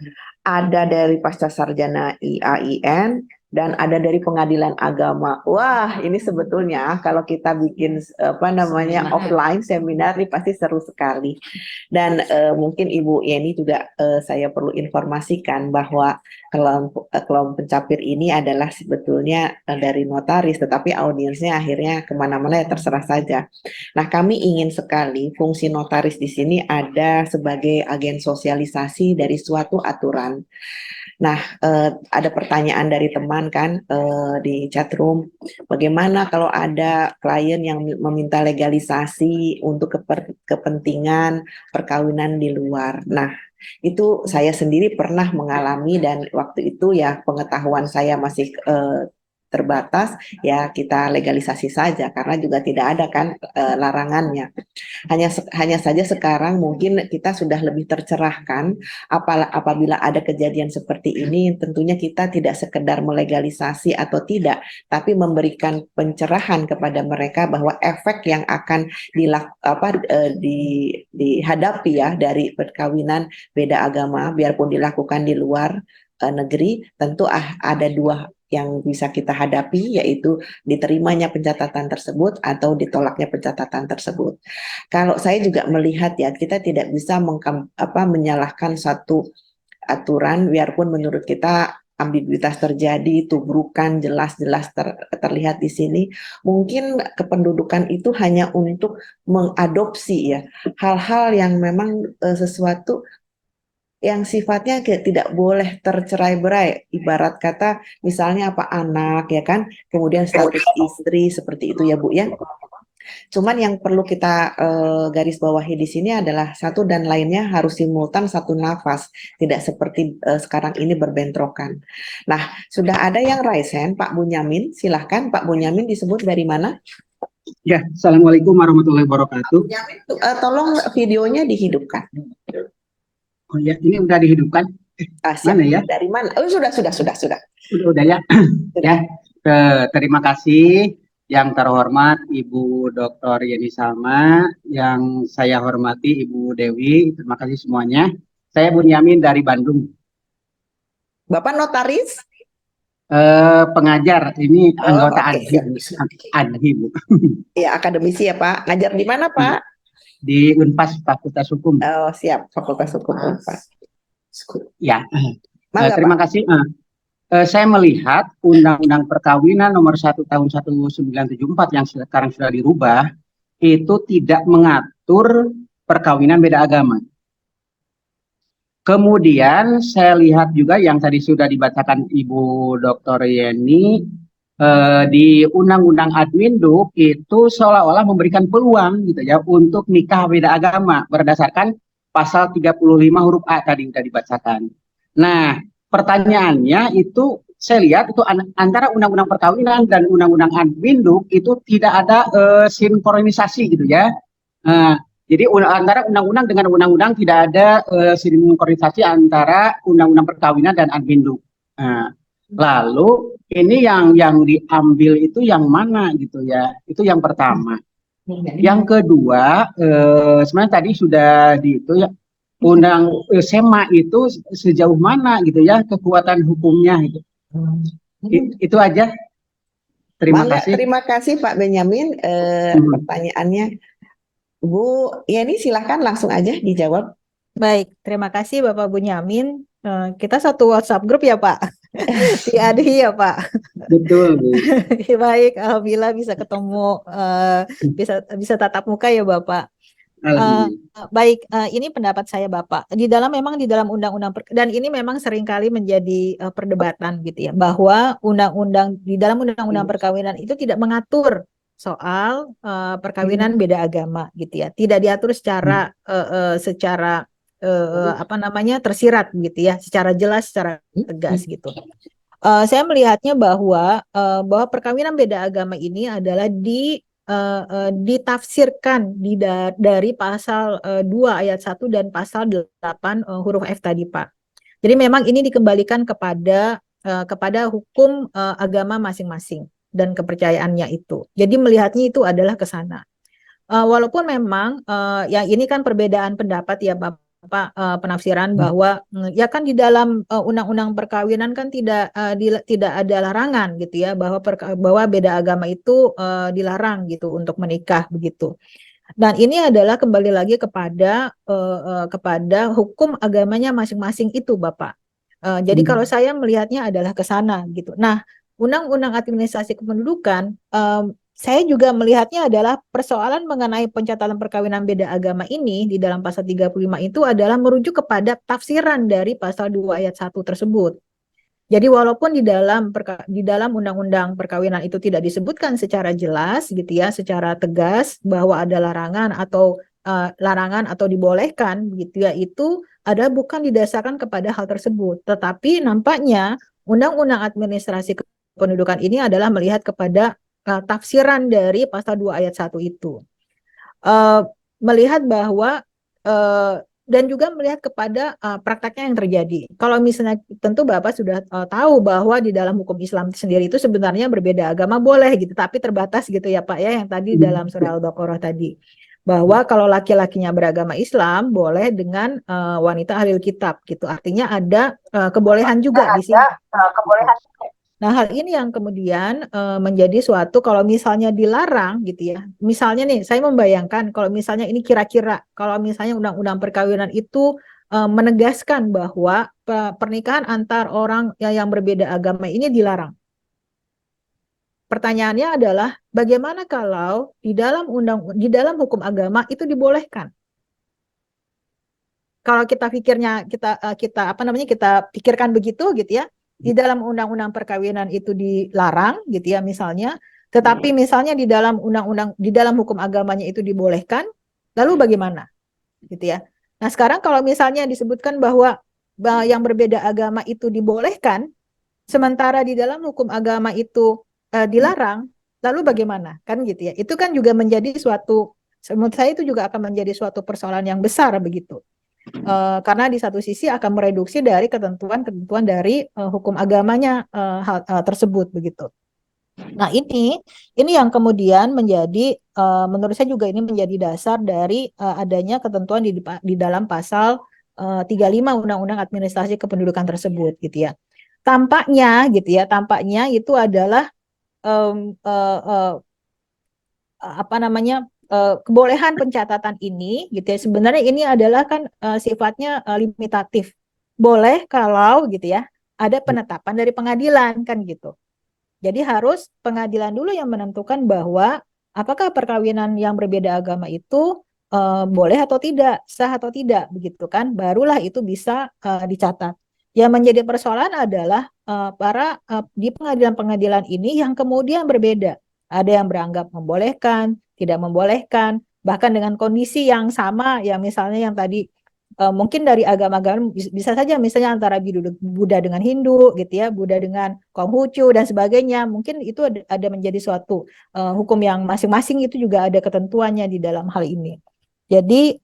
ada dari pasca sarjana IAIN, dan ada dari pengadilan agama. Wah, ini sebetulnya kalau kita bikin offline seminar ini pasti seru sekali. Dan mungkin Ibu Yeni juga saya perlu informasikan bahwa kelompok pencapir ini adalah sebetulnya dari notaris, tetapi audiensnya akhirnya kemana-mana ya terserah saja. Nah, kami ingin sekali fungsi notaris di sini ada sebagai agen sosialisasi dari suatu aturan. Nah, ada pertanyaan dari teman kan di chatroom, bagaimana kalau ada klien yang meminta legalisasi untuk kepentingan perkawinan di luar. Nah, itu saya sendiri pernah mengalami dan waktu itu ya pengetahuan saya masih terbatas, ya kita legalisasi saja karena juga tidak ada kan larangannya. Hanya saja sekarang mungkin kita sudah lebih tercerahkan apabila ada kejadian seperti ini, tentunya kita tidak sekedar melegalisasi atau tidak, tapi memberikan pencerahan kepada mereka bahwa efek yang akan dihadapi ya dari perkawinan beda agama biarpun dilakukan di luar negeri, tentu ada dua yang bisa kita hadapi, yaitu diterimanya pencatatan tersebut atau ditolaknya pencatatan tersebut. Kalau saya juga melihat ya, kita tidak bisa menyalahkan satu aturan, biarpun menurut kita ambiguitas terjadi, tubrukan jelas-jelas terlihat di sini. Mungkin kependudukan itu hanya untuk mengadopsi ya hal-hal yang memang sesuatu yang sifatnya tidak boleh tercerai-berai. Ibarat kata misalnya apa anak ya kan, kemudian status istri seperti itu ya Bu ya. Cuman yang perlu kita garis bawahi di sini adalah satu dan lainnya harus simultan satu nafas, tidak seperti sekarang ini berbentrokan. Nah, sudah ada yang raise hand, Pak Bunyamin, silahkan Pak Bunyamin, disebut dari mana? Ya, Assalamualaikum warahmatullahi wabarakatuh. Bunyamin, tolong videonya dihidupkan. Oh ya, ini udah dihidupkan. Siap. Mana ya? Dari mana? Oh, sudah. Udah ya. Ya, terima kasih. Yang terhormat Ibu Dr. Yeni Salma, yang saya hormati Ibu Dewi, terima kasih semuanya. Saya Bunyamin dari Bandung. Bapak notaris? Pengajar, ini anggota oke. ADHI, Bu. Ya, akademisi ya Pak. Ngajar di mana Pak? Di Unpas Fakultas Hukum. Oh, siap, Fakultas Hukum Unpas. Ya, Mangga, terima Pak. kasih. Saya melihat Undang-Undang Perkawinan Nomor 1 Tahun 1974 yang sekarang sudah dirubah, itu tidak mengatur perkawinan beda agama. Kemudian saya lihat juga yang tadi sudah dibacakan Ibu Dr. Yeni, di Undang-Undang Adminduk itu seolah-olah memberikan peluang gitu ya untuk nikah beda agama berdasarkan pasal 35 huruf A tadi sudah dibacakan. Nah, pertanyaannya itu saya lihat itu antara undang-undang perkawinan dan undang-undang Adminduk itu tidak ada sinkronisasi gitu ya. Jadi antara undang-undang dengan undang-undang tidak ada sinkronisasi antara undang-undang perkawinan dan Adminduk. Lalu ini yang diambil itu yang mana gitu ya? Itu yang pertama. Yang kedua, sebenarnya tadi sudah itu ya. Undang SEMA itu sejauh mana gitu ya kekuatan hukumnya gitu. Itu aja. Terima kasih. Terima kasih Pak Benyamin. Pertanyaannya Bu Yeni, silahkan langsung aja dijawab. Baik, terima kasih Bapak Bunyamin. Kita satu WhatsApp grup ya Pak, di ADHI ya Pak. Betul, Bu. Baik, alhamdulillah bisa ketemu, bisa tatap muka ya Bapak. Baik, ini pendapat saya Bapak. Memang di dalam undang-undang dan ini memang seringkali menjadi perdebatan gitu ya, bahwa di dalam undang-undang perkawinan itu tidak mengatur soal perkawinan beda agama gitu ya. Tidak diatur secara tersirat gitu ya, secara jelas, secara tegas gitu. Saya melihatnya bahwa perkawinan beda agama ini adalah ditafsirkan dari pasal 2 ayat 1 dan pasal 8 huruf F tadi Pak. Jadi memang ini dikembalikan kepada hukum agama masing-masing dan kepercayaannya itu. Jadi melihatnya itu adalah ke sana. Walaupun memang yang ini kan perbedaan pendapat ya Bapak, penafsiran bahwa ya kan di dalam undang-undang perkawinan kan tidak ada larangan gitu ya, bahwa beda agama itu dilarang gitu untuk menikah begitu. Dan ini adalah kembali lagi kepada hukum agamanya masing-masing itu Bapak. Jadi kalau saya melihatnya adalah ke sana gitu. Nah, Undang-Undang Administrasi Kependudukan, saya juga melihatnya adalah persoalan mengenai pencatatan perkawinan beda agama ini di dalam pasal 35 itu adalah merujuk kepada tafsiran dari pasal 2 ayat 1 tersebut. Jadi walaupun di dalam undang-undang perkawinan itu tidak disebutkan secara jelas gitu ya, secara tegas bahwa ada larangan atau dibolehkan gitu ya, itu ada bukan didasarkan kepada hal tersebut. Tetapi nampaknya Undang-Undang Administrasi Kependudukan ini adalah melihat kepada tafsiran dari pasal 2 ayat 1 itu. Melihat bahwa dan juga melihat kepada prakteknya yang terjadi. Kalau misalnya tentu Bapak sudah tahu bahwa di dalam hukum Islam sendiri itu sebenarnya berbeda agama boleh gitu, tapi terbatas gitu ya Pak ya, yang tadi dalam surah Al-Baqarah tadi. Bahwa kalau laki-lakinya beragama Islam boleh dengan wanita ahlul kitab gitu. Artinya ada kebolehan juga di sini. Nah, hal ini yang kemudian menjadi suatu kalau misalnya dilarang gitu ya. Misalnya nih, saya membayangkan kalau misalnya ini kira-kira kalau misalnya undang-undang perkawinan itu menegaskan bahwa pernikahan antar orang yang berbeda agama ini dilarang. Pertanyaannya adalah bagaimana kalau di dalam hukum agama itu dibolehkan? Kalau kita kita pikirkan begitu gitu ya, di dalam undang-undang perkawinan itu dilarang gitu ya misalnya, tetapi misalnya di dalam hukum agamanya itu dibolehkan, lalu bagaimana gitu ya. Nah, sekarang kalau misalnya disebutkan bahwa yang berbeda agama itu dibolehkan, sementara di dalam hukum agama itu dilarang, lalu bagaimana? Kan gitu ya. Itu kan juga menjadi menurut saya itu juga akan menjadi suatu persoalan yang besar begitu. Karena di satu sisi akan mereduksi dari ketentuan-ketentuan dari hukum agamanya hal tersebut begitu. Nah, ini yang kemudian menjadi menurut saya juga ini menjadi dasar dari adanya ketentuan di dalam pasal 35 Undang-Undang Administrasi Kependudukan tersebut gitu ya. Tampaknya itu adalah kebolehan pencatatan ini gitu ya. Sebenarnya ini adalah kan sifatnya limitatif. Boleh kalau gitu ya ada penetapan dari pengadilan kan gitu. Jadi harus pengadilan dulu yang menentukan bahwa apakah perkawinan yang berbeda agama itu boleh atau tidak, sah atau tidak begitu kan. Barulah itu bisa dicatat. Yang menjadi persoalan adalah di pengadilan-pengadilan ini yang kemudian berbeda. Ada yang beranggap membolehkan, tidak membolehkan, bahkan dengan kondisi yang sama, ya misalnya yang tadi mungkin dari agama-agama bisa saja misalnya antara Buddha dengan Hindu gitu ya, Buddha dengan Konghucu dan sebagainya, mungkin itu ada menjadi suatu hukum yang masing-masing itu juga ada ketentuannya di dalam hal ini. Jadi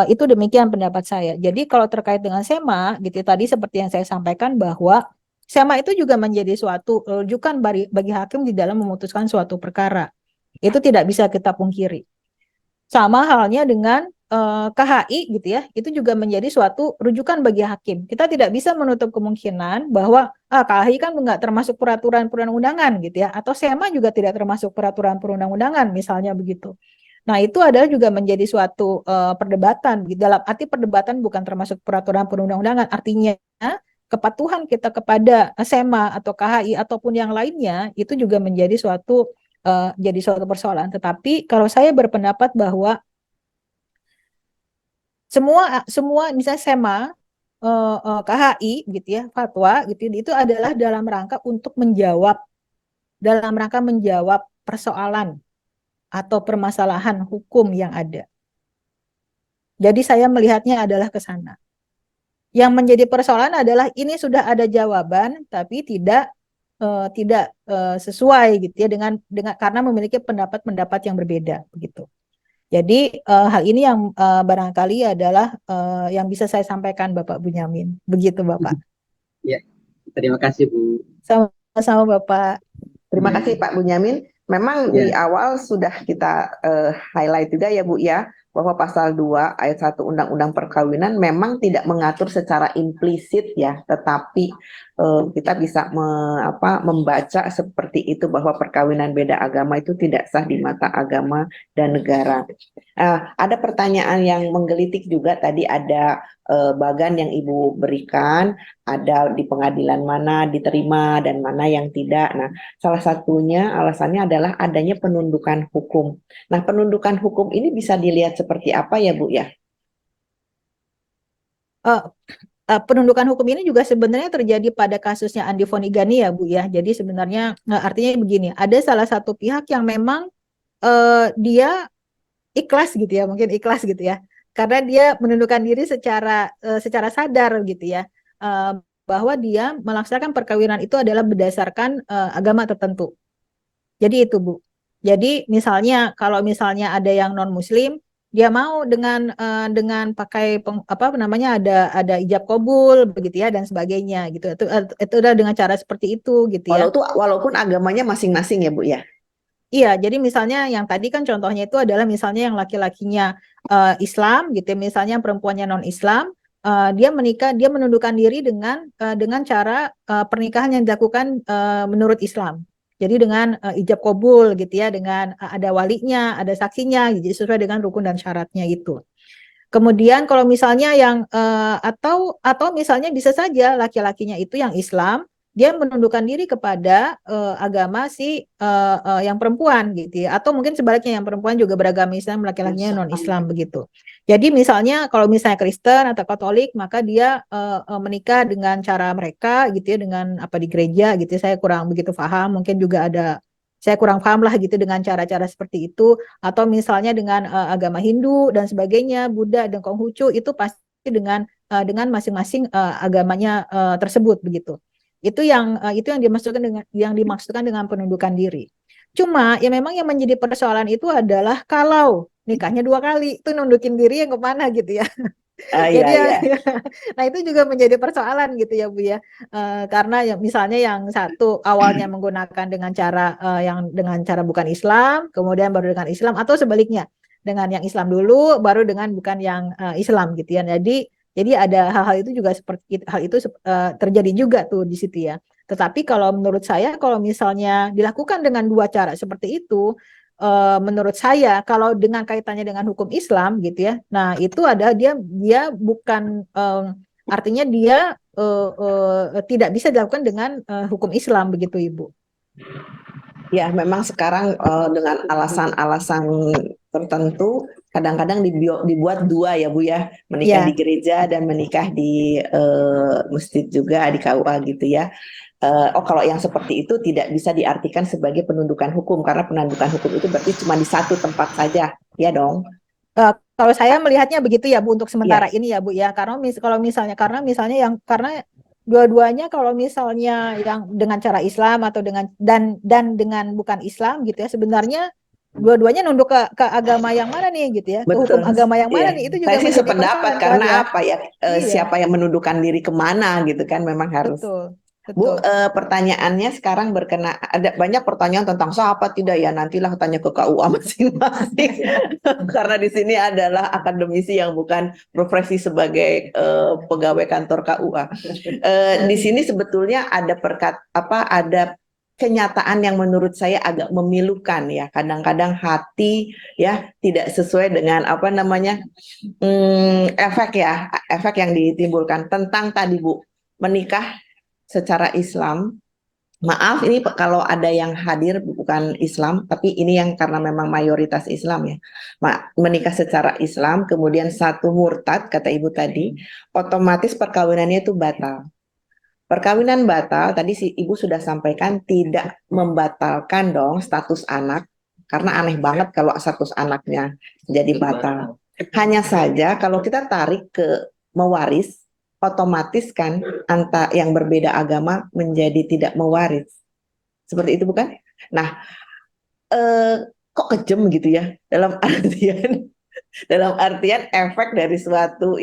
itu demikian pendapat saya. Jadi kalau terkait dengan SEMA gitu tadi seperti yang saya sampaikan bahwa SEMA itu juga menjadi suatu rujukan bagi hakim di dalam memutuskan suatu perkara. Itu tidak bisa kita pungkiri. Sama halnya dengan KHI gitu ya, itu juga menjadi suatu rujukan bagi hakim. Kita tidak bisa menutup kemungkinan bahwa KHI kan nggak termasuk peraturan perundang-undangan gitu ya, atau SEMA juga tidak termasuk peraturan perundang-undangan misalnya begitu. Nah, itu adalah juga menjadi suatu perdebatan. Dalam arti perdebatan bukan termasuk peraturan perundang-undangan, artinya kepatuhan kita kepada SEMA atau KHI ataupun yang lainnya itu juga menjadi suatu persoalan. Tetapi kalau saya berpendapat bahwa semua misalnya SEMA, KHI gitu ya, fatwa gitu itu adalah dalam rangka menjawab persoalan atau permasalahan hukum yang ada. Jadi saya melihatnya adalah ke sana. Yang menjadi persoalan adalah ini sudah ada jawaban tapi tidak sesuai gitu ya dengan karena memiliki pendapat-pendapat yang berbeda begitu. Jadi hal ini yang barangkali adalah yang bisa saya sampaikan Bapak Bunyamin. Begitu Bapak. Ya, terima kasih Bu. Sama-sama Bapak. Terima kasih Pak Bunyamin. Memang di awal sudah kita highlight juga ya Bu ya, bahwa pasal 2 ayat 1 Undang-Undang Perkawinan memang tidak mengatur secara implisit ya, tetapi kita bisa membaca seperti itu bahwa perkawinan beda agama itu tidak sah di mata agama dan negara. Ada pertanyaan yang menggelitik juga tadi, ada bagan yang Ibu berikan, ada di pengadilan mana diterima dan mana yang tidak. Nah, salah satunya alasannya adalah adanya penundukan hukum. Nah, penundukan hukum ini bisa dilihat seperti apa ya, Bu ya? Penundukan hukum ini juga sebenarnya terjadi pada kasusnya Andi Fonigani ya, Bu ya. Jadi sebenarnya artinya begini, ada salah satu pihak yang memang dia ikhlas gitu ya, mungkin ikhlas gitu ya. Karena dia menundukkan diri secara sadar gitu ya. Bahwa dia melaksanakan perkawinan itu adalah berdasarkan agama tertentu. Jadi itu Bu. Jadi misalnya kalau misalnya ada yang non Muslim, dia mau dengan pakai ada ijab kabul begitu ya dan sebagainya gitu. Itu adalah dengan cara seperti itu gitu ya. Walaupun agamanya masing-masing ya Bu ya. Iya, jadi misalnya yang tadi kan contohnya itu adalah misalnya yang laki-lakinya Islam gitu, misalnya perempuannya non-Islam, dia menikah, dia menundukkan diri dengan cara pernikahan yang dilakukan menurut Islam. Jadi dengan ijab kabul gitu ya, dengan ada walinya, ada saksinya, jadi sesuai dengan rukun dan syaratnya itu. Kemudian kalau misalnya yang atau misalnya bisa saja laki-lakinya itu yang Islam, dia menundukkan diri kepada agama si yang perempuan gitu ya. Atau mungkin sebaliknya yang perempuan juga beragama Islam, laki-lakinya non-Islam begitu. Jadi misalnya kalau misalnya Kristen atau Katolik, maka dia menikah dengan cara mereka gitu ya, dengan apa di gereja gitu ya. Saya kurang begitu paham, mungkin juga saya kurang paham lah gitu dengan cara-cara seperti itu, atau misalnya dengan agama Hindu dan sebagainya, Buddha dan Konghucu, itu pasti dengan masing-masing agamanya tersebut begitu. Itu yang dimaksudkan dengan penundukan diri. Cuma ya memang yang menjadi persoalan itu adalah kalau nikahnya 2 kali, itu nundukin diri yang kemana gitu ya. Iya, Jadi iya. nah itu juga menjadi persoalan gitu ya Bu ya. Karena yang misalnya yang satu awalnya menggunakan dengan cara bukan Islam, kemudian baru dengan Islam, atau sebaliknya dengan yang Islam dulu, baru dengan bukan yang Islam gitu ya. Jadi ada hal-hal itu juga seperti hal itu terjadi juga tuh di situ ya. Tetapi kalau menurut saya kalau misalnya dilakukan dengan 2 cara seperti itu, menurut saya kalau dengan kaitannya dengan hukum Islam gitu ya, nah itu ada dia bukan artinya dia tidak bisa dilakukan dengan hukum Islam begitu Ibu. Ya, memang sekarang dengan alasan-alasan tertentu kadang-kadang dibuat dua ya Bu ya, menikah Ya, di gereja dan menikah di masjid juga di KUA gitu ya. Kalau yang seperti itu tidak bisa diartikan sebagai penundukan hukum karena penundukan hukum itu berarti cuma di satu tempat saja, ya dong? kalau saya melihatnya begitu ya Bu untuk sementara Iya, ini ya Bu ya. Kalau misalnya karena dua-duanya kalau misalnya yang dengan cara Islam atau dan dengan bukan Islam gitu ya, sebenarnya dua-duanya nunduk ke agama yang mana nih gitu ya, ke hukum betul. agama yang mana Iya, nih, itu saya juga sih menjadi sependapat persoalan kan karena ya. apa ya? Iya, Siapa yang menundukkan diri kemana gitu kan? Memang harus. betul, Bu, betul. pertanyaannya sekarang ada banyak pertanyaan tentang sah apa tidak ya, nantilah tanya ke KUA masing-masing karena di sini adalah akademisi yang bukan profesi sebagai pegawai kantor KUA. Di sini sebetulnya ada kenyataan yang menurut saya agak memilukan ya. Kadang-kadang hati ya tidak sesuai dengan apa namanya efek yang ditimbulkan tentang tadi Bu, menikah secara Islam. Maaf ini kalau ada yang hadir bukan Islam, tapi ini yang karena memang mayoritas Islam ya. Menikah secara Islam, kemudian satu murtad kata Ibu tadi, otomatis perkawinannya itu batal. Perkawinan batal, tadi si Ibu sudah sampaikan tidak membatalkan dong status anak, karena aneh banget kalau status anaknya jadi batal. Hanya saja kalau kita tarik ke mewaris, otomatis kan yang berbeda agama menjadi tidak mewaris. Seperti itu bukan? Nah, kok kejem gitu ya dalam artian efek dari suatu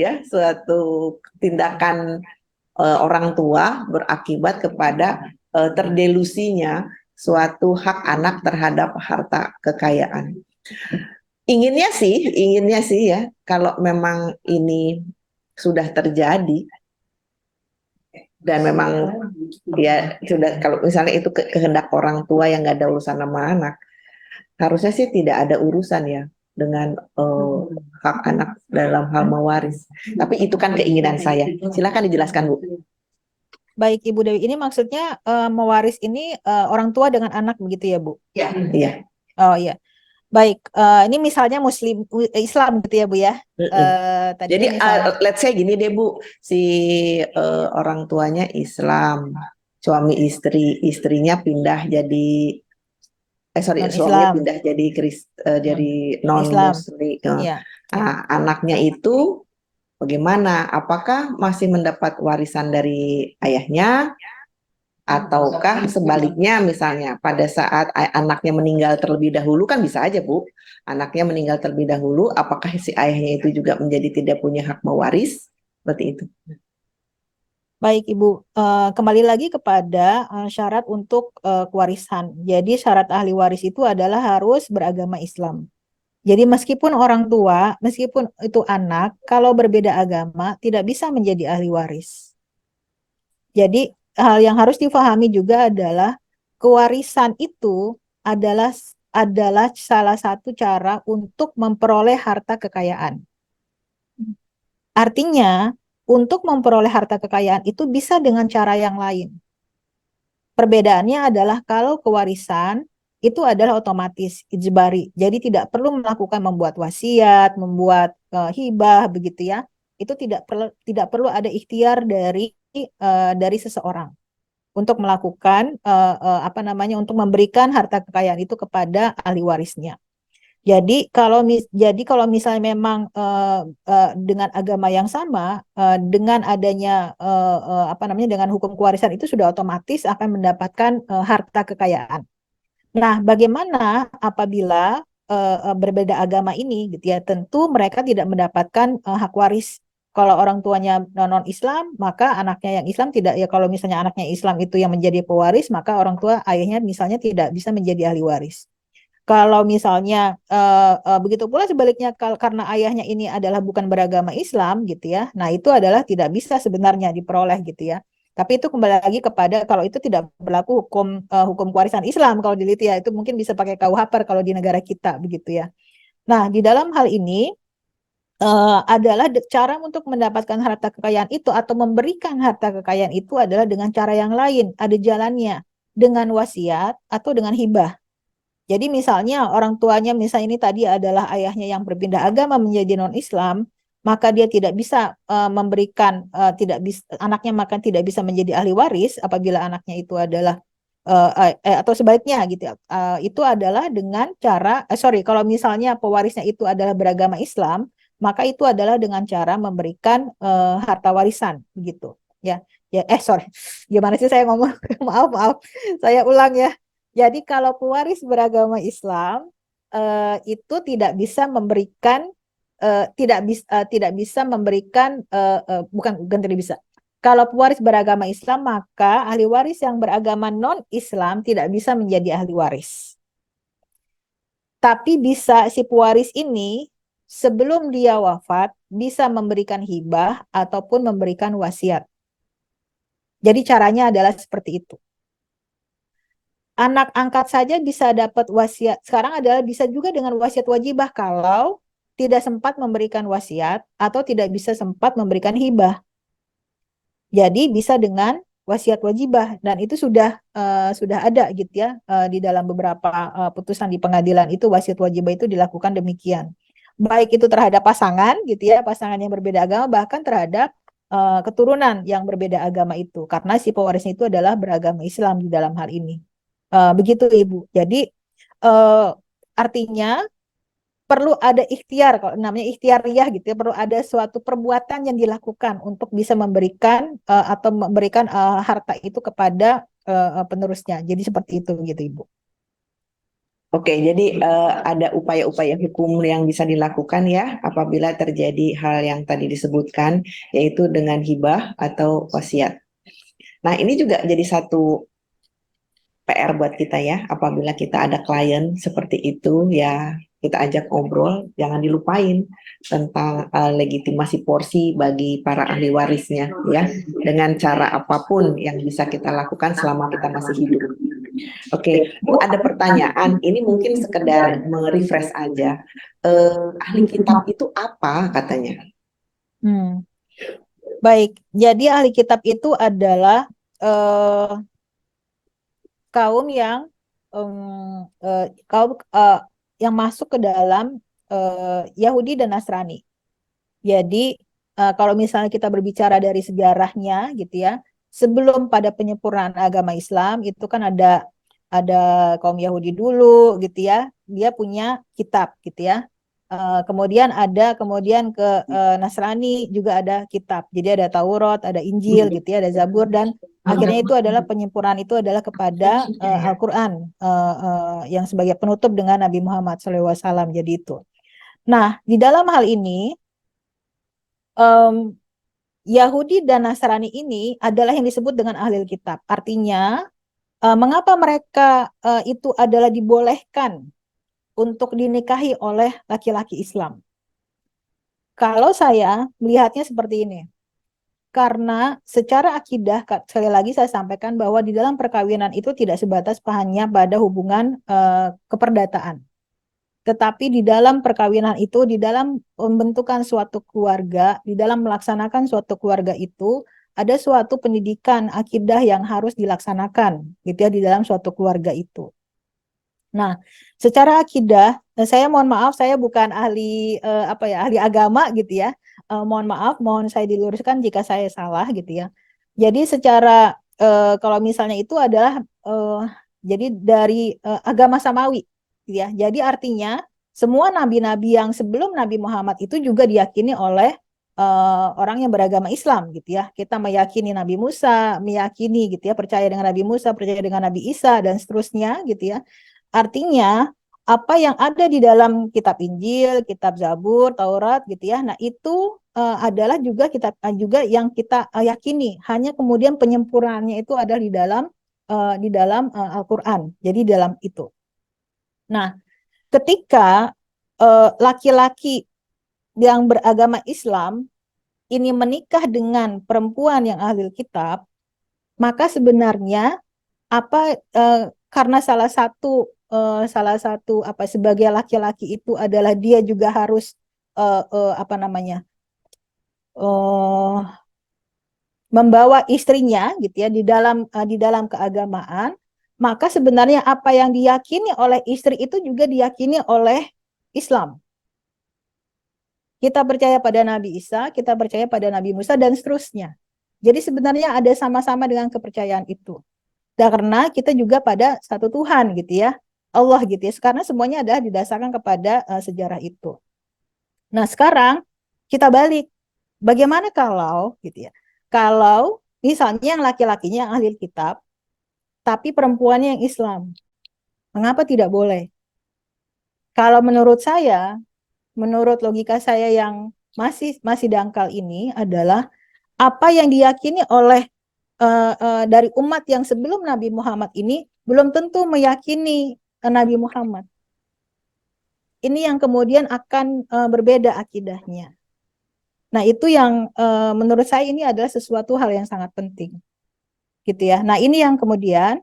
tindakan orang tua berakibat kepada terdelusinya suatu hak anak terhadap harta kekayaan. Inginnya sih ya, kalau memang ini sudah terjadi dan memang ya sudah, kalau misalnya itu kehendak orang tua yang nggak ada urusan sama anak, harusnya sih tidak ada urusan ya dengan hak anak dalam hal mewaris. Tapi itu kan keinginan saya. Silakan dijelaskan Bu. Baik Ibu Dewi, ini maksudnya mewaris ini orang tua dengan anak begitu ya Bu? Iya. Iya. Oh iya. Baik, ini misalnya Islam gitu ya Bu ya. Tadi Jadi kan misalnya let's say gini deh Bu, si orang tuanya Islam, suami istrinya pindah jadi suaminya non-Islam, pindah jadi non Islam. Muslim. Iya. Anaknya itu bagaimana? Apakah masih mendapat warisan dari ayahnya? Ataukah sebaliknya, misalnya pada saat anaknya meninggal terlebih dahulu, kan bisa aja Bu, anaknya meninggal terlebih dahulu, apakah si ayahnya itu juga menjadi tidak punya hak mewaris? Seperti itu. Baik Ibu, kembali lagi kepada syarat untuk kewarisan. Jadi syarat ahli waris itu adalah harus beragama Islam. Jadi meskipun itu anak, kalau berbeda agama tidak bisa menjadi ahli waris. Jadi hal yang harus difahami juga adalah kewarisan itu adalah salah satu cara untuk memperoleh harta kekayaan. Artinya, untuk memperoleh harta kekayaan itu bisa dengan cara yang lain. Perbedaannya adalah kalau kewarisan itu adalah otomatis, ijbari. Jadi tidak perlu melakukan membuat wasiat, membuat hibah begitu ya. Itu tidak perlu ada ikhtiar dari seseorang untuk melakukan untuk memberikan harta kekayaan itu kepada ahli warisnya. Jadi kalau misalnya memang dengan agama yang sama, dengan adanya dengan hukum kewarisan itu sudah otomatis akan mendapatkan harta kekayaan. Nah, bagaimana apabila berbeda agama ini, gitu ya? Tentu mereka tidak mendapatkan hak waris. Kalau orang tuanya non-Islam, maka anaknya yang Islam tidak, ya kalau misalnya anaknya Islam itu yang menjadi pewaris, maka orang tua ayahnya misalnya tidak bisa menjadi ahli waris. Kalau misalnya begitu pula sebaliknya karena ayahnya ini adalah bukan beragama Islam gitu ya. Nah, itu adalah tidak bisa sebenarnya diperoleh gitu ya. Tapi itu kembali lagi kepada kalau itu tidak berlaku hukum kewarisan Islam kalau dilihat ya, itu mungkin bisa pakai KUHP kalau di negara kita begitu ya. Nah, di dalam hal ini adalah cara untuk mendapatkan harta kekayaan itu atau memberikan harta kekayaan itu adalah dengan cara yang lain, ada jalannya, dengan wasiat atau dengan hibah. Jadi misalnya orang tuanya misalnya ini tadi adalah ayahnya yang berpindah agama menjadi non-Islam, maka dia tidak bisa memberikan anaknya maka tidak bisa menjadi ahli waris apabila anaknya itu adalah atau sebaliknya gitu ya. Itu adalah dengan cara kalau misalnya pewarisnya itu adalah beragama Islam, maka itu adalah dengan cara memberikan harta warisan begitu ya. Gimana sih saya ngomong? Maaf, saya ulang ya. Jadi kalau pewaris beragama Islam itu tidak bisa memberikan bukan tidak bisa. Kalau pewaris beragama Islam, maka ahli waris yang beragama non-Islam tidak bisa menjadi ahli waris. Tapi bisa si pewaris ini sebelum dia wafat bisa memberikan hibah ataupun memberikan wasiat. Jadi caranya adalah seperti itu. Anak angkat saja bisa dapat wasiat. Sekarang adalah bisa juga dengan wasiat wajibah kalau tidak sempat memberikan wasiat atau tidak bisa sempat memberikan hibah. Jadi bisa dengan wasiat wajibah dan itu sudah ada gitu ya di dalam beberapa putusan di pengadilan itu wasiat wajibah itu dilakukan demikian. Baik itu terhadap pasangan gitu ya, pasangan yang berbeda agama, bahkan terhadap keturunan yang berbeda agama itu karena si pewarisnya itu adalah beragama Islam di dalam hal ini. Begitu Ibu. Jadi artinya perlu ada ikhtiar, kalau namanya ikhtiariyah gitu ya, perlu ada suatu perbuatan yang dilakukan untuk bisa memberikan atau memberikan harta itu kepada penerusnya. Jadi seperti itu gitu Ibu. Oke, jadi ada upaya-upaya hukum yang bisa dilakukan ya apabila terjadi hal yang tadi disebutkan, yaitu dengan hibah atau wasiat. Nah, ini juga jadi satu PR buat kita ya, apabila kita ada klien seperti itu ya kita ajak ngobrol, jangan dilupain tentang legitimasi porsi bagi para ahli warisnya ya, dengan cara apapun yang bisa kita lakukan selama kita masih hidup. Oke, Bu, ada pertanyaan, ini mungkin sekedar merefresh aja. Ahli kitab itu apa katanya? Baik, jadi ahli kitab itu adalah kaum yang yang masuk ke dalam Yahudi dan Nasrani. Jadi kalau misalnya kita berbicara dari sejarahnya gitu ya, sebelum pada penyempurnaan agama Islam itu kan ada kaum Yahudi dulu gitu ya, dia punya kitab gitu ya. Kemudian ke Nasrani juga ada kitab. Jadi ada Taurat, ada Injil gitu ya, ada Zabur dan akhirnya itu adalah penyempurnaan itu adalah kepada Al-Qur'an yang sebagai penutup dengan Nabi Muhammad SAW. Jadi itu. Nah, di dalam hal ini Yahudi dan Nasrani ini adalah yang disebut dengan ahli kitab. Artinya mengapa mereka itu adalah dibolehkan untuk dinikahi oleh laki-laki Islam? Kalau saya melihatnya seperti ini, karena secara akidah, sekali lagi saya sampaikan bahwa di dalam perkawinan itu tidak sebatas hanya pada hubungan keperdataan. Tetapi di dalam perkawinan itu, di dalam pembentukan suatu keluarga, di dalam melaksanakan suatu keluarga itu, ada suatu pendidikan akidah yang harus dilaksanakan, gitu ya, di dalam suatu keluarga itu. Nah, secara akidah, saya mohon maaf, saya bukan ahli ahli agama gitu ya. Mohon maaf, mohon saya diluruskan jika saya salah gitu ya. Jadi secara kalau misalnya itu adalah jadi dari agama samawi, gitu ya. Jadi artinya semua nabi-nabi yang sebelum Nabi Muhammad itu juga diyakini oleh orang yang beragama Islam gitu ya. Kita meyakini Nabi Musa, meyakini gitu ya, percaya dengan Nabi Musa, percaya dengan Nabi Isa dan seterusnya gitu ya. Artinya apa yang ada di dalam kitab Injil, kitab Zabur, Taurat gitu ya. Nah, itu adalah juga kitab juga yang kita yakini. Hanya kemudian penyempurnaannya itu adalah di dalam Al-Qur'an. Jadi di dalam itu. Nah, ketika laki-laki yang beragama Islam ini menikah dengan perempuan yang ahli kitab, maka sebenarnya karena salah satu sebagai laki-laki itu adalah dia juga harus membawa istrinya gitu ya di dalam keagamaan, maka sebenarnya apa yang diyakini oleh istri itu juga diyakini oleh Islam. Kita percaya pada Nabi Isa, kita percaya pada Nabi Musa dan seterusnya. Jadi sebenarnya ada sama-sama dengan kepercayaan itu. Karena kita juga pada satu Tuhan gitu ya, Allah gitu ya. Karena semuanya adalah didasarkan kepada sejarah itu. Nah, sekarang kita balik. Bagaimana kalau gitu ya? Kalau misalnya yang laki-lakinya yang ahli kitab, tapi perempuannya yang Islam. Mengapa tidak boleh? Kalau menurut saya, menurut logika saya yang masih dangkal ini adalah apa yang diyakini oleh dari umat yang sebelum Nabi Muhammad ini belum tentu meyakini Nabi Muhammad. Ini yang kemudian akan berbeda akidahnya. Nah, itu yang menurut saya ini adalah sesuatu hal yang sangat penting. Gitu ya. Nah, ini yang kemudian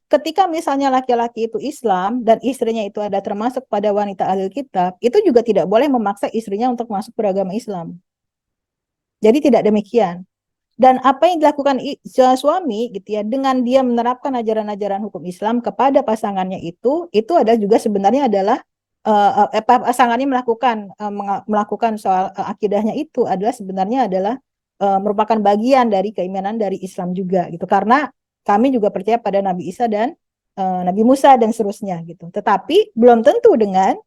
ketika misalnya laki-laki itu Islam dan istrinya itu ada termasuk pada wanita ahli kitab, itu juga tidak boleh memaksa istrinya untuk masuk beragama Islam. Jadi tidak demikian. Dan apa yang dilakukan suami gitu ya, dengan dia menerapkan ajaran-ajaran hukum Islam kepada pasangannya itu adalah juga sebenarnya adalah pasangannya melakukan soal akidahnya itu adalah sebenarnya adalah merupakan bagian dari keimanan dari Islam juga gitu. Karena kami juga percaya pada Nabi Isa dan Nabi Musa dan seterusnya gitu. Tetapi belum tentu dengan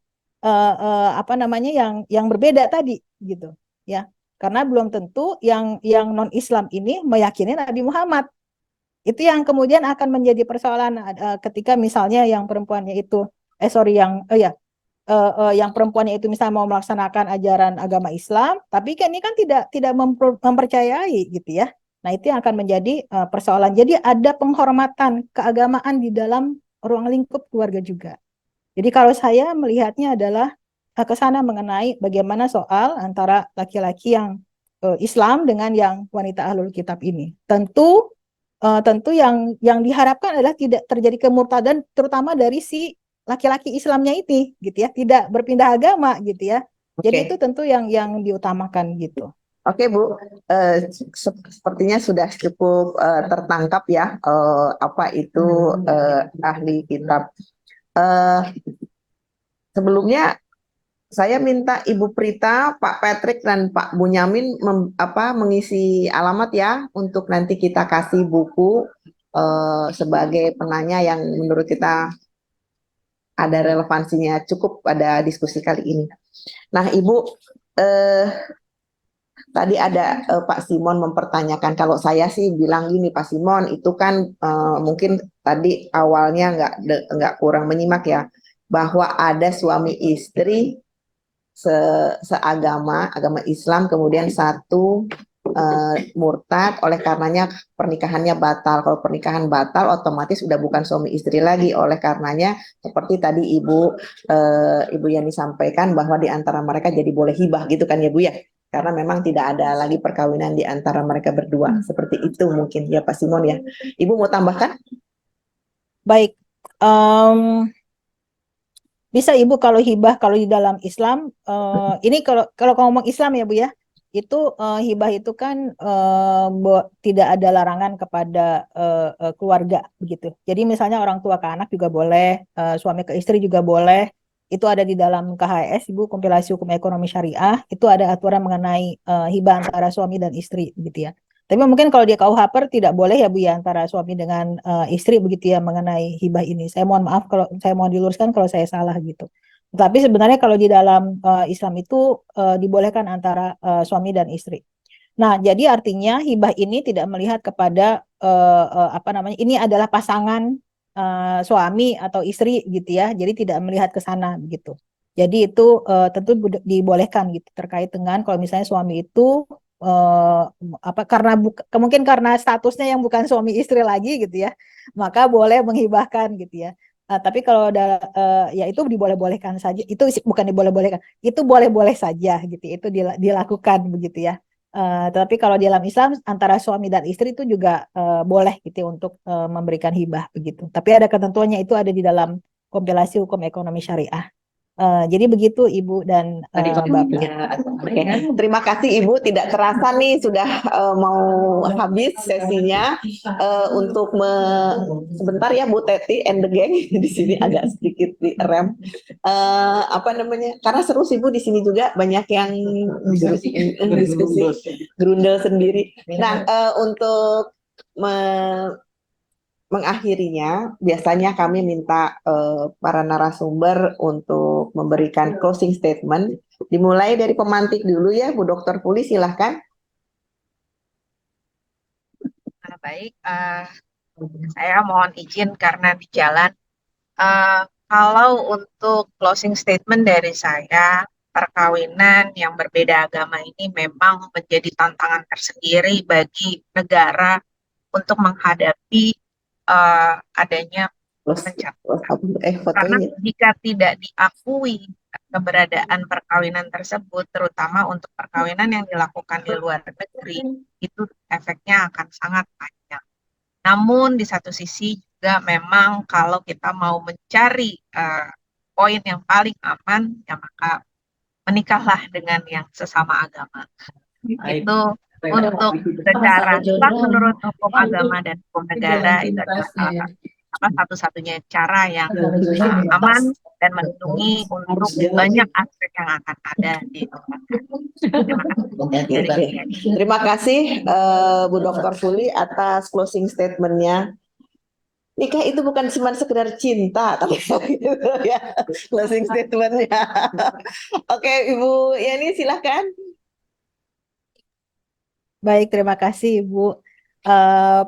yang berbeda tadi gitu ya. Karena belum tentu yang non-Islam ini meyakini Nabi Muhammad. Itu yang kemudian akan menjadi persoalan ketika misalnya yang perempuannya itu yang perempuannya itu misalnya mau melaksanakan ajaran agama Islam, tapi kan ini kan tidak mempercayai gitu ya. Nah, itu yang akan menjadi persoalan. Jadi ada penghormatan keagamaan di dalam ruang lingkup keluarga juga. Jadi kalau saya melihatnya adalah ke sana mengenai bagaimana soal antara laki-laki yang Islam dengan yang wanita ahlul kitab ini. Tentu yang diharapkan adalah tidak terjadi kemurtadan terutama dari si laki-laki Islamnya ini gitu ya, tidak berpindah agama gitu ya. Jadi itu tentu yang diutamakan gitu. Oke, Bu, sepertinya sudah cukup tertangkap ya apa itu ahli kitab. Sebelumnya saya minta Ibu Prita, Pak Patrick, dan Pak Bunyamin mengisi alamat ya untuk nanti kita kasih buku sebagai penanya yang menurut kita ada relevansinya cukup pada diskusi kali ini. Nah, Ibu, tadi ada Pak Simon mempertanyakan, kalau saya sih bilang gini, Pak Simon, itu kan mungkin tadi awalnya nggak kurang menyimak ya, bahwa ada suami istri seagama, agama Islam, kemudian satu murtad, oleh karenanya pernikahannya batal. Kalau pernikahan batal otomatis udah bukan suami istri lagi, oleh karenanya seperti tadi Ibu Yani sampaikan bahwa di antara mereka jadi boleh hibah gitu kan ya Bu ya, karena memang tidak ada lagi perkawinan di antara mereka berdua. Seperti itu mungkin ya Pak Simon ya. Ibu mau tambahkan? Baik, Bisa Ibu kalau hibah kalau di dalam Islam ini kalau ngomong Islam ya Bu ya, itu hibah itu kan tidak ada larangan kepada keluarga begitu. Jadi misalnya orang tua ke anak juga boleh, suami ke istri juga boleh. Itu ada di dalam KHS Ibu, kompilasi hukum ekonomi syariah, itu ada aturan mengenai hibah antara suami dan istri gitu ya. Tapi mungkin kalau di KUH Per tidak boleh ya Bu ya antara suami dengan istri begitu ya mengenai hibah ini. Saya mohon maaf kalau saya mohon diluruskan kalau saya salah gitu. Tapi sebenarnya kalau di dalam Islam itu dibolehkan antara suami dan istri. Nah, jadi artinya hibah ini tidak melihat kepada apa namanya ini adalah pasangan suami atau istri gitu ya. Jadi tidak melihat ke sana begitu. Jadi itu tentu dibolehkan gitu terkait dengan kalau misalnya suami itu apa karena mungkin karena statusnya yang bukan suami istri lagi gitu ya, maka boleh menghibahkan gitu ya. Tapi kalau ya itu diboleh-bolehkan saja, itu bukan diboleh-bolehkan, itu boleh-boleh saja gitu, itu dilakukan begitu ya. Tapi kalau di dalam Islam antara suami dan istri itu juga boleh gitu ya, untuk memberikan hibah begitu. Tapi ada ketentuannya itu ada di dalam kompilasi hukum ekonomi syariah. Jadi begitu Ibu dan Bapak. Terima kasih Ibu, tidak terasa nih sudah mau habis sesinya. Untuk sebentar ya Bu Teti and the gang di sini agak sedikit direm. Apa namanya? Karena seru sih Bu di sini juga banyak yang diskusi gerundel sendiri. Nah, untuk mengakhirinya, biasanya kami minta para narasumber untuk memberikan closing statement. Dimulai dari pemantik dulu ya, Bu Dr. Puli, silahkan. Baik, saya mohon izin karena di jalan. Kalau untuk closing statement dari saya, perkawinan yang berbeda agama ini memang menjadi tantangan tersendiri bagi negara untuk menghadapi adanya karena jika tidak diakui keberadaan perkawinan tersebut, terutama untuk perkawinan yang dilakukan di luar negeri, itu efeknya akan sangat panjang. Namun di satu sisi juga memang kalau kita mau mencari poin yang paling aman, ya maka menikahlah dengan yang sesama agama. Itu untuk secara sah menurut hukum agama dan hukum negara itu adalah satu-satunya cara yang aman dan melindungi untuk banyak aspek yang akan ada di Terima kasih Bu Dr. Puli atas closing statement-nya. Nikah itu bukan cuma sekedar cinta, tapi itu ya closing statement-nya. Oke, Ibu Yani silahkan. Baik, terima kasih Ibu.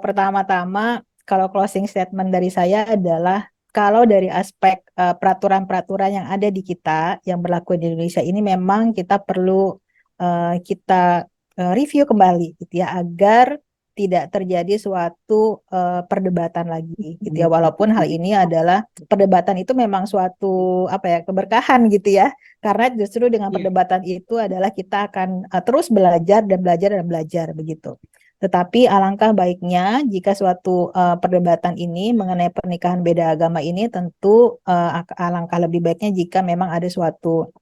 Pertama-tama, kalau closing statement dari saya adalah kalau dari aspek peraturan-peraturan yang ada di kita, yang berlaku di Indonesia ini memang kita perlu kita review kembali gitu ya, agar tidak terjadi suatu perdebatan lagi gitu ya. Walaupun hal ini adalah perdebatan itu memang suatu apa ya keberkahan gitu ya. Karena justru dengan perdebatan itu adalah kita akan terus belajar dan belajar dan belajar begitu. Tetapi alangkah baiknya jika suatu perdebatan ini mengenai pernikahan beda agama ini tentu alangkah lebih baiknya jika memang ada suatu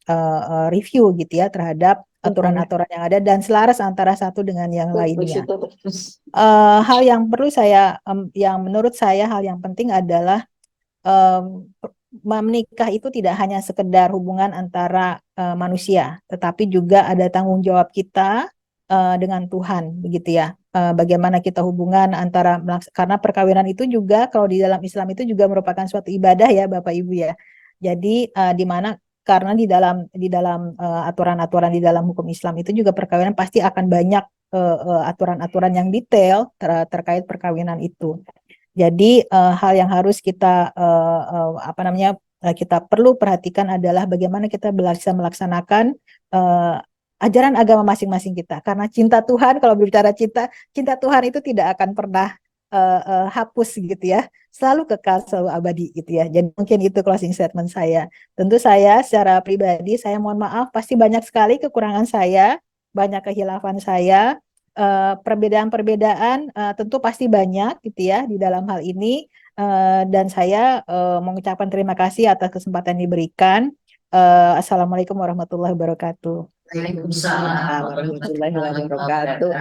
review gitu ya terhadap aturan-aturan yang ada dan selaras antara satu dengan yang lainnya. Hal yang perlu saya, yang menurut saya hal yang penting adalah menikah itu tidak hanya sekedar hubungan antara manusia, tetapi juga ada tanggung jawab kita dengan Tuhan, begitu ya. Bagaimana kita hubungan antara, karena perkawinan itu juga kalau di dalam Islam itu juga merupakan suatu ibadah ya, Bapak Ibu ya. Jadi di mana karena di dalam aturan-aturan di dalam hukum Islam itu juga perkawinan pasti akan banyak aturan-aturan yang detail terkait perkawinan itu. Jadi hal yang harus kita apa namanya kita perlu perhatikan adalah bagaimana kita bisa melaksanakan ajaran agama masing-masing kita. Karena cinta Tuhan, kalau berbicara cinta Tuhan itu tidak akan pernah hapus gitu ya, selalu kekal, selalu abadi gitu ya. Jadi mungkin itu closing statement saya. Tentu saya secara pribadi saya mohon maaf, pasti banyak sekali kekurangan saya, banyak kehilafan saya. Perbedaan-perbedaan tentu pasti banyak gitu ya di dalam hal ini. Dan saya mengucapkan terima kasih atas kesempatan yang diberikan. Assalamualaikum warahmatullahi wabarakatuh. Waalaikumsalam Warahmatullahi wabarakatuh.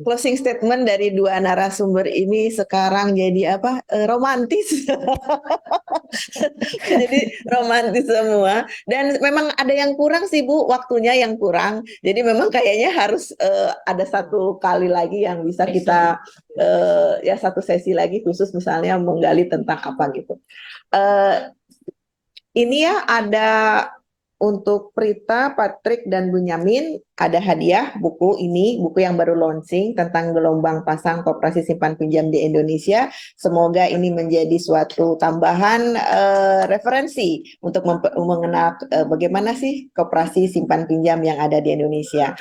Closing statement dari dua narasumber ini sekarang jadi apa? Romantis. Jadi romantis semua. Dan memang ada yang kurang sih Bu, waktunya yang kurang. Jadi memang kayaknya harus ada satu kali lagi yang bisa kita ya satu sesi lagi khusus misalnya menggali tentang apa gitu. Ini ya ada untuk Prita, Patrick, dan Bunyamin ada hadiah buku ini, buku yang baru launching tentang gelombang pasang koperasi simpan pinjam di Indonesia. Semoga ini menjadi suatu tambahan referensi untuk mengenal bagaimana sih koperasi simpan pinjam yang ada di Indonesia.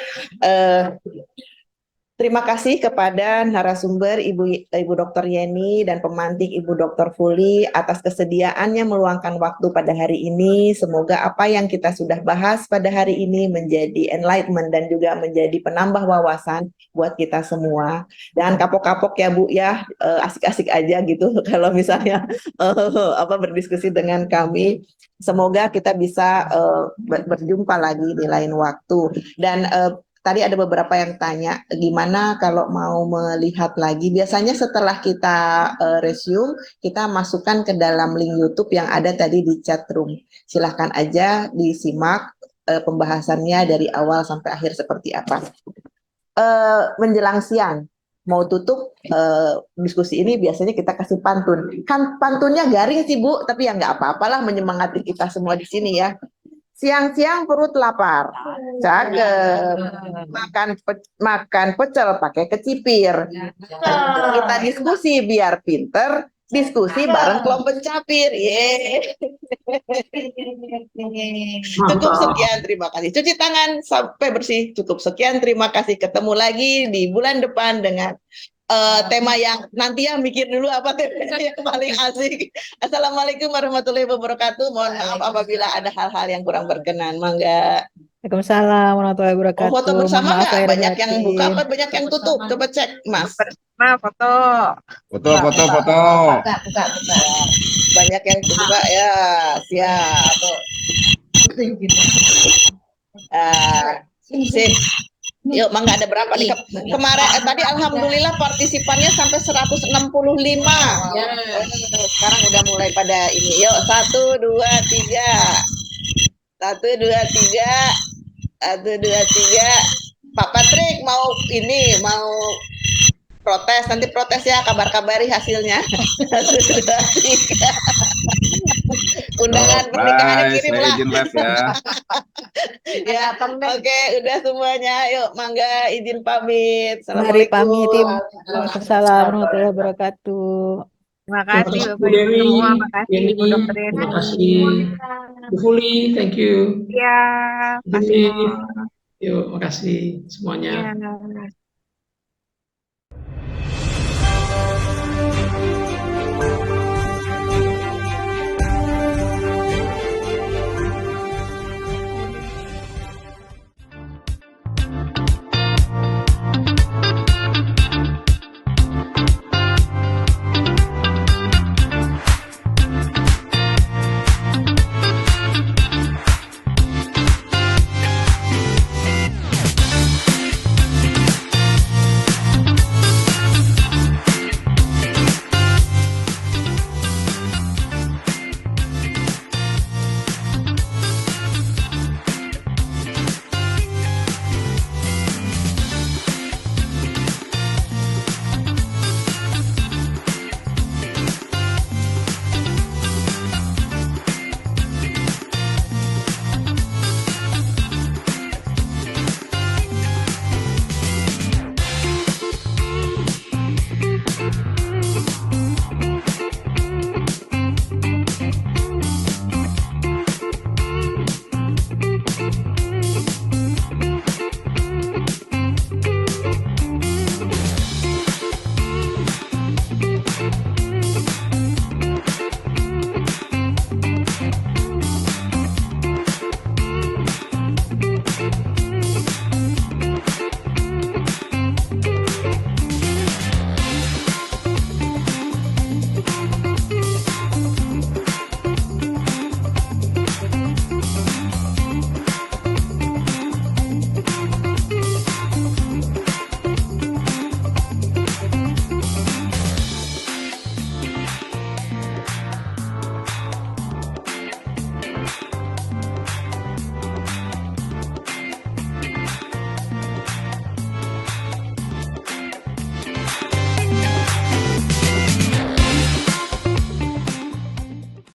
Terima kasih kepada narasumber Ibu Dr. Yeni dan pemantik Ibu Dr. Fuli atas kesediaannya meluangkan waktu pada hari ini. Semoga apa yang kita sudah bahas pada hari ini menjadi enlightenment dan juga menjadi penambah wawasan buat kita semua. Dan kapok-kapok ya Bu ya, asik-asik aja gitu kalau misalnya berdiskusi dengan kami. Semoga kita bisa berjumpa lagi di lain waktu. Dan tadi ada beberapa yang tanya gimana kalau mau melihat lagi. Biasanya setelah kita resume, kita masukkan ke dalam link YouTube yang ada tadi di chat room. Silahkan aja disimak pembahasannya dari awal sampai akhir seperti apa. Menjelang siang, mau tutup diskusi ini biasanya kita kasih pantun. Kan pantunnya garing sih Bu, tapi ya nggak apa-apalah menyemangati kita semua di sini ya. Siang-siang perut lapar, cakep. Makan pecel pakai kecipir. Kita diskusi biar pinter, diskusi bareng kelompok capir. Cukup sekian, terima kasih. Cuci tangan sampai bersih. Cukup sekian, terima kasih. Ketemu lagi di bulan depan dengan tema yang nanti ya mikir dulu apa temanya yang paling asik. Assalamualaikum warahmatullahi wabarakatuh. Mohon maaf apabila ada hal-hal yang kurang berkenan. Mangga. Waalaikumsalam warahmatullahi Mau wabarakatuh. foto Mohon bersama maaf nggak? lahir dan Banyak yang buka batin. apa banyak yang tutup? Coba cek, Mas. Nah, foto. Foto. Buka. Banyak yang buka ya. Siap. Sip. Yuk, mangga ada berapa nih? Kemarin tadi alhamdulillah partisipannya sampai 165. Sekarang udah mulai pada ini. Yuk, 1 2 3. 1 2 3. 1 2 3. Pak Patrick mau protes, nanti protes ya, kabar-kabari hasilnya. 1 2 3. Undangan pernikahan kirim lah. Izin live ya. Ya, oke, udah semuanya. Yuk, mangga izin pamit. Mari pamit, Tim. Assalamualaikum. Waalaikumsalam warahmatullahi wabarakatuh. Terima kasih Bu Bapak Ibu Dewi, semua. Terima kasih Yeni, Bu Dokter Yeni. terima kasih. Bu Fuli, thank you. Ya, Bu kasih. Dewi, yuk, makasih semuanya. Ya.